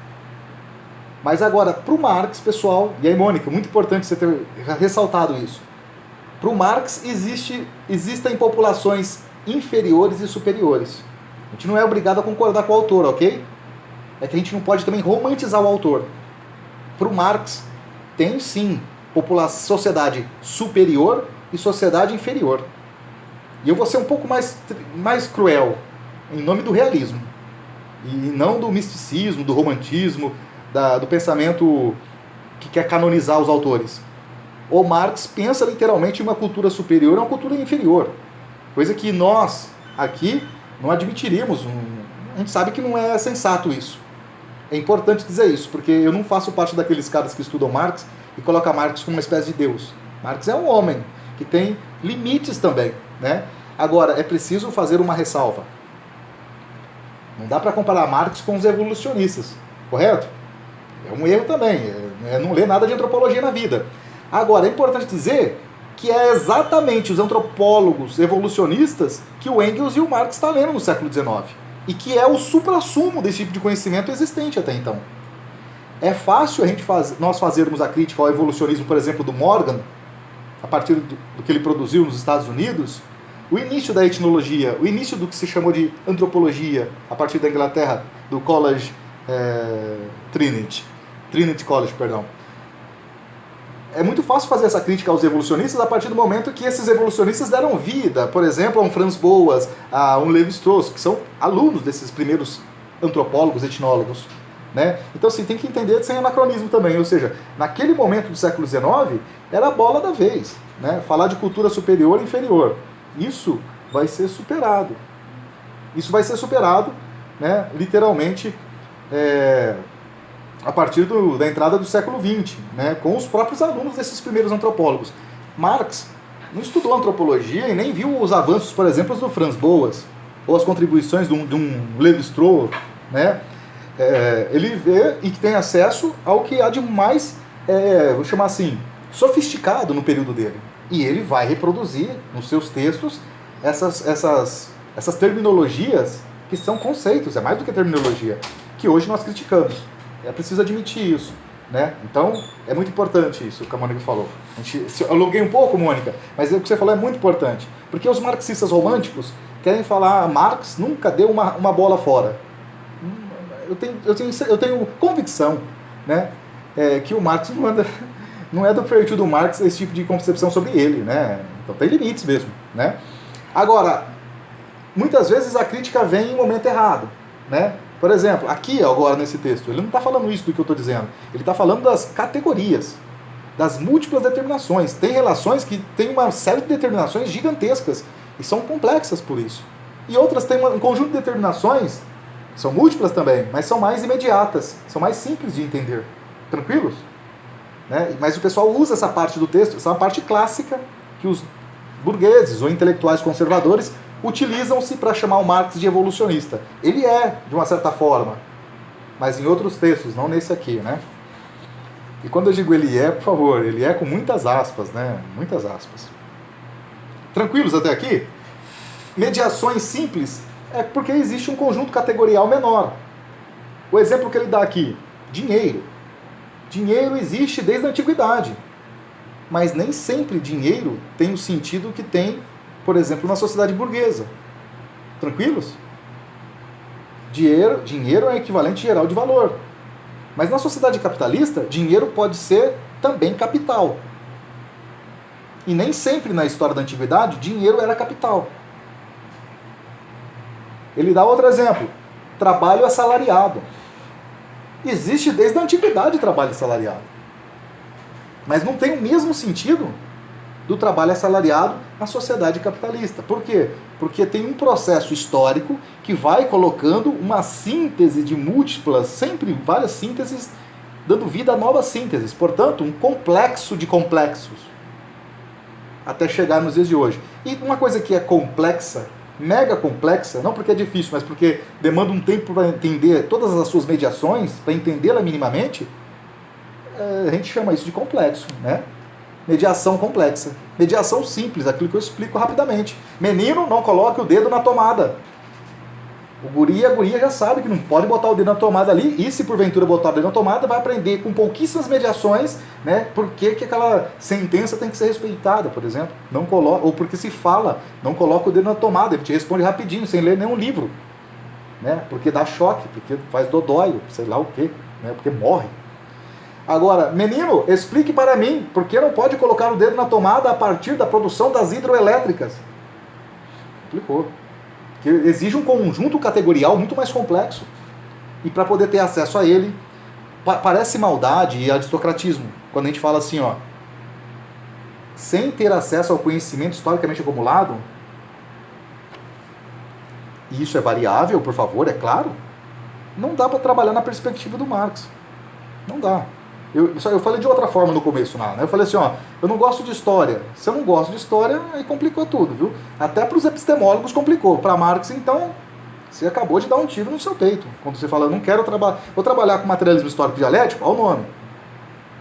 S1: Mas agora, para o Marx, pessoal, e aí, Mônica, muito importante você ter ressaltado isso. Para o Marx, existem populações inferiores e superiores. A gente não é obrigado a concordar com o autor, ok? É que a gente não pode também romantizar o autor. Para o Marx, tem sim sociedade superior e sociedade inferior. E eu vou ser um pouco mais cruel, em nome do realismo. E não do misticismo, do romantismo, do pensamento que quer canonizar os autores. O Marx pensa literalmente em uma cultura superior e uma cultura inferior. Coisa que nós, aqui, não admitiríamos. A gente sabe que não é sensato isso. É importante dizer isso, porque eu não faço parte daqueles caras que estudam Marx e colocam Marx como uma espécie de Deus. Marx é um homem que tem limites também, né? Agora, é preciso fazer uma ressalva. Não dá para comparar Marx com os evolucionistas, correto? É um erro também, não ler nada de antropologia na vida. Agora, é importante dizer que é exatamente os antropólogos evolucionistas que o Engels e o Marx estão lendo no século XIX. E que é o suprassumo desse tipo de conhecimento existente até então. É fácil nós fazermos a crítica ao evolucionismo, por exemplo, do Morgan, a partir do que ele produziu nos Estados Unidos, o início da etnologia, o início do que se chamou de antropologia, a partir da Inglaterra, do College Trinity College, perdão. É muito fácil fazer essa crítica aos evolucionistas a partir do momento que esses evolucionistas deram vida, por exemplo, a um Franz Boas, a um Levi-Strauss, que são alunos desses primeiros antropólogos, etnólogos. Né? Então, assim, tem que entender sem anacronismo também, ou seja, naquele momento do século XIX, era a bola da vez, né? Falar de cultura superior e inferior. Isso vai ser superado. Isso vai ser superado, né, literalmente, a partir da entrada do século XX, né, com os próprios alunos desses primeiros antropólogos. Marx não estudou antropologia e nem viu os avanços, por exemplo, do Franz Boas, ou as contribuições de um Levi-Strauss, né? Ele vê e tem acesso ao que há de mais, vou chamar assim, sofisticado no período dele. E ele vai reproduzir nos seus textos essas terminologias que são conceitos, é mais do que terminologia, que hoje nós criticamos. É preciso admitir isso, né? Então, é muito importante isso que a Mônica falou. Eu aluguei um pouco, Mônica, mas o que você falou é muito importante. Porque os marxistas românticos querem falar Marx nunca deu uma bola fora. Eu tenho convicção, né, que o Marx não é do feitio do Marx esse tipo de concepção sobre ele, né? Então tem limites mesmo, né? Agora, muitas vezes a crítica vem em momento errado, né? Por exemplo, aqui agora nesse texto, ele não está falando isso do que eu estou dizendo, ele está falando das categorias, das múltiplas determinações. Tem relações que têm uma série de determinações gigantescas e são complexas por isso. E outras têm um conjunto de determinações, são múltiplas também, mas são mais imediatas, são mais simples de entender. Tranquilos? Né? Mas o pessoal usa essa parte do texto, essa é uma parte clássica que os burgueses ou intelectuais conservadores utilizam-se para chamar o Marx de evolucionista. Ele é, de uma certa forma, mas em outros textos, não nesse aqui, né? E quando eu digo ele é, por favor, ele é com muitas aspas, né? Muitas aspas. Tranquilos até aqui? Mediações simples é porque existe um conjunto categorial menor. O exemplo que ele dá aqui, dinheiro. Dinheiro existe desde a antiguidade, mas nem sempre dinheiro tem o sentido que tem, por exemplo, na sociedade burguesa. Tranquilos? Dinheiro é equivalente geral de valor. Mas na sociedade capitalista, dinheiro pode ser também capital. E nem sempre na história da antiguidade, dinheiro era capital. Ele dá outro exemplo. Trabalho assalariado. Existe desde a antiguidade trabalho assalariado. Mas não tem o mesmo sentido do trabalho assalariado na sociedade capitalista. Por quê? Porque tem um processo histórico que vai colocando uma síntese de múltiplas, sempre várias sínteses, dando vida a novas sínteses. Portanto, um complexo de complexos. Até chegar nos dias de hoje. E uma coisa que é complexa, mega complexa, não porque é difícil, mas porque demanda um tempo para entender todas as suas mediações, para entendê-la minimamente, a gente chama isso de complexo, né? Mediação complexa. Mediação simples, aquilo que eu explico rapidamente. Menino, não coloque o dedo na tomada. O guri e a guria já sabe que não pode botar o dedo na tomada ali, e se porventura botar o dedo na tomada, vai aprender com pouquíssimas mediações, né, por que aquela sentença tem que ser respeitada, por exemplo. Não coloca, ou porque se fala, não coloca o dedo na tomada, ele te responde rapidinho, sem ler nenhum livro. Né, porque dá choque, porque faz dodói, sei lá o quê, né, porque morre. Agora, menino, explique para mim por que não pode colocar o dedo na tomada a partir da produção das hidroelétricas. Explicou. Que exige um conjunto categorial muito mais complexo. E para poder ter acesso a ele, parece maldade e aristocratismo. Quando a gente fala assim, ó, sem ter acesso ao conhecimento historicamente acumulado, e isso é variável, por favor, é claro, não dá para trabalhar na perspectiva do Marx. Não dá. Eu falei de outra forma no começo, né? Eu falei assim, ó, eu não gosto de história. Se eu não gosto de história, aí complicou tudo, viu? Até para os epistemólogos complicou. Para Marx, então, você acabou de dar um tiro no seu peito. Quando você fala, eu não quero trabalhar, vou trabalhar com materialismo histórico dialético, olha o nome.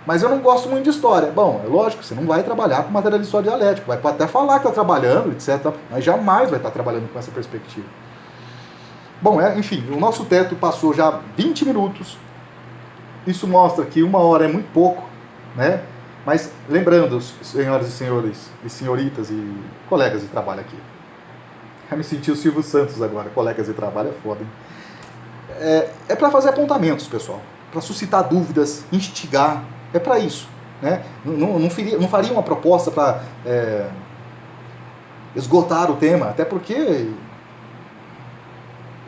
S1: Mas eu não gosto muito de história. Bom, é lógico, você não vai trabalhar com materialismo histórico dialético. Vai até falar que está trabalhando, etc. Mas jamais vai estar trabalhando com essa perspectiva. Bom, enfim, o nosso teto passou já 20 minutos. Isso mostra que 1 hora é muito pouco, né? Mas lembrando, senhoras e senhores, e senhoritas e colegas de trabalho aqui. Eu me senti o Silvio Santos agora, colegas de trabalho é foda, hein? É para fazer apontamentos, pessoal. Para suscitar dúvidas, instigar. É para isso, né? Não faria uma proposta para esgotar o tema, até porque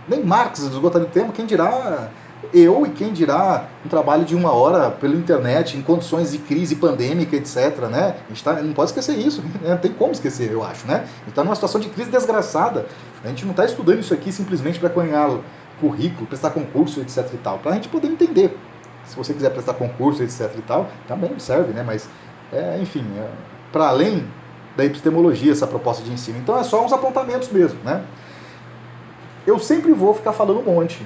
S1: nem Marx esgotaria o tema, quem dirá eu e quem dirá um trabalho de 1 hora pela internet, em condições de crise pandêmica, etc. Né? A gente não pode esquecer isso, né? Não tem como esquecer, eu acho. Né? A gente está numa situação de crise desgraçada. A gente não está estudando isso aqui simplesmente para ganhar currículo, prestar concurso, etc. e tal, para a gente poder entender. Se você quiser prestar concurso, etc. e tal, também serve, né? Mas, enfim, para além da epistemologia, essa proposta de ensino. Então é só uns apontamentos mesmo. Né? Eu sempre vou ficar falando um monte.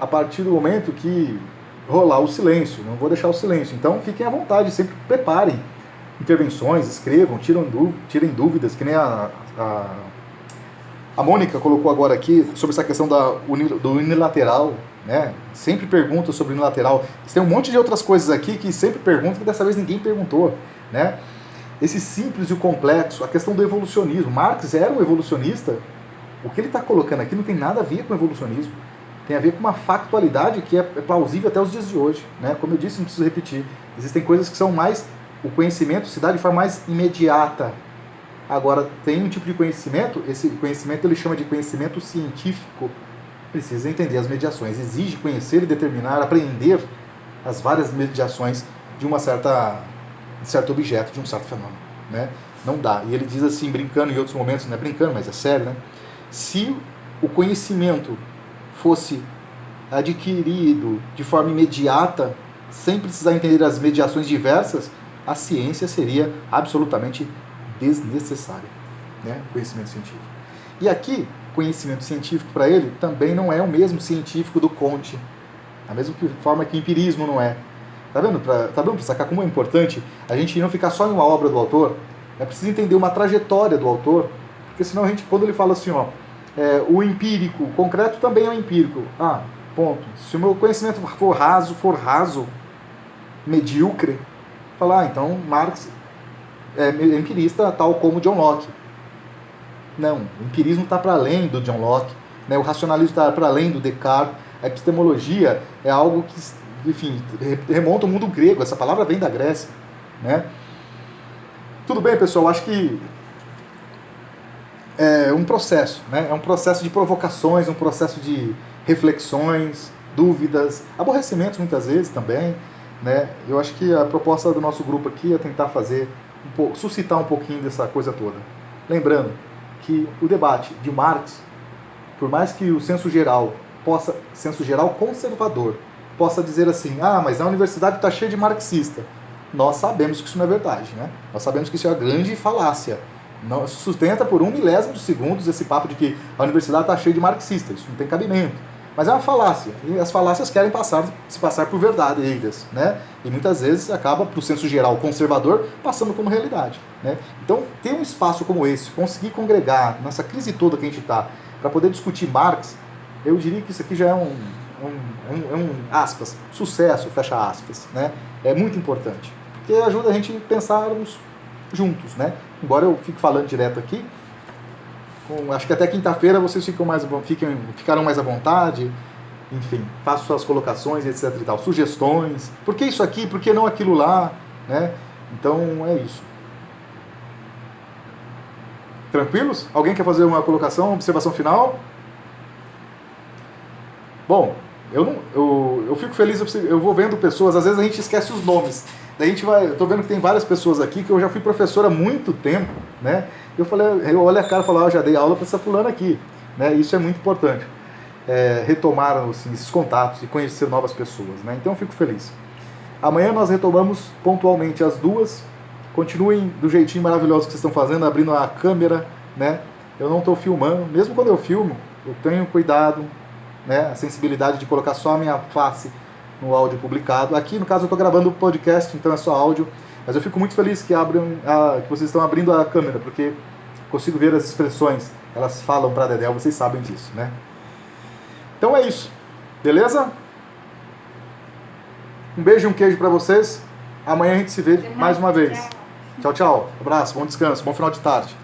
S1: A partir do momento que rolar o silêncio, não vou deixar o silêncio. Então fiquem à vontade, sempre preparem intervenções, escrevam, tirem dúvidas, que nem a Mônica colocou agora aqui sobre essa questão do unilateral, né? Sempre pergunta sobre unilateral. Tem um monte de outras coisas aqui que sempre perguntam, que dessa vez ninguém perguntou, né? Esse simples e o complexo, a questão do evolucionismo. Marx era um evolucionista. O que ele está colocando aqui não tem nada a ver com evolucionismo. Tem a ver com uma factualidade que é plausível até os dias de hoje, né? Como eu disse, não preciso repetir. Existem coisas que são mais... O conhecimento se dá de forma mais imediata. Agora, tem um tipo de conhecimento, esse conhecimento ele chama de conhecimento científico. Precisa entender as mediações. Exige conhecer e determinar, apreender as várias mediações de um certo objeto, de um certo fenômeno, né? Não dá. E ele diz assim, brincando em outros momentos, não é brincando, mas é sério, né? Se o conhecimento fosse adquirido de forma imediata, sem precisar entender as mediações diversas, a ciência seria absolutamente desnecessária, né? Conhecimento científico. E aqui, conhecimento científico para ele também não é o mesmo científico do Comte, da mesma forma que empirismo não é. Tá vendo para sacar como é importante a gente não ficar só em uma obra do autor? É preciso entender uma trajetória do autor, porque senão a gente, quando ele fala assim, ó, o empírico, o concreto também é empírico. Ah, ponto. Se o meu conhecimento for raso, medíocre, falar, então Marx é empirista tal como John Locke. Não, o empirismo está para além do John Locke, né? O racionalismo está para além do Descartes. A epistemologia é algo que, enfim, remonta ao mundo grego. Essa palavra vem da Grécia, né? Tudo bem, pessoal, acho que é um processo, né? É um processo de provocações, um processo de reflexões, dúvidas, aborrecimentos muitas vezes também, né? Eu acho que a proposta do nosso grupo aqui é tentar suscitar um pouquinho dessa coisa toda. Lembrando que o debate de Marx, por mais que o senso geral conservador, possa dizer assim, mas a universidade está cheia de marxista. Nós sabemos que isso não é verdade, né? Nós sabemos que isso é uma grande falácia. Não sustenta por 1/1000 de segundos esse papo de que a universidade está cheia de marxistas. Isso não tem cabimento. Mas é uma falácia. E as falácias querem se passar por verdadeiras, né? E muitas vezes acaba, para o senso geral conservador, passando como realidade, né? Então, ter um espaço como esse, conseguir congregar nessa crise toda que a gente está, para poder discutir Marx, eu diria que isso aqui já é um aspas, sucesso, fecha aspas, né? É muito importante, porque ajuda a gente a pensarmos juntos, né? Embora eu fique falando direto aqui, acho que até quinta-feira vocês ficarão mais à vontade, enfim, façam suas colocações, etc e tal, sugestões, por que isso aqui, por que não aquilo lá, né? Então é isso. Tranquilos? Alguém quer fazer uma colocação, observação final? Bom, eu fico feliz, eu vou vendo pessoas, às vezes a gente esquece os nomes. Daí eu tô vendo que tem várias pessoas aqui que eu já fui professor há muito tempo, né? Eu olho a cara e falo, eu já dei aula para essa fulana aqui, né? Isso é muito importante. Retomar assim, esses contatos e conhecer novas pessoas, né? Então eu fico feliz. Amanhã nós retomamos pontualmente às 2h. Continuem do jeitinho maravilhoso que vocês estão fazendo, abrindo a câmera, né? Eu não estou filmando, mesmo quando eu filmo, eu tenho cuidado, né? A sensibilidade de colocar só a minha face no áudio publicado. Aqui, no caso, eu estou gravando o podcast, então é só áudio. Mas eu fico muito feliz que vocês estão abrindo a câmera, porque consigo ver as expressões. Elas falam para Dedéu, vocês sabem disso, né? Então é isso. Beleza? Um beijo e um queijo para vocês. Amanhã a gente se vê mais uma vez. Tchau, tchau. Abraço, bom descanso, bom final de tarde.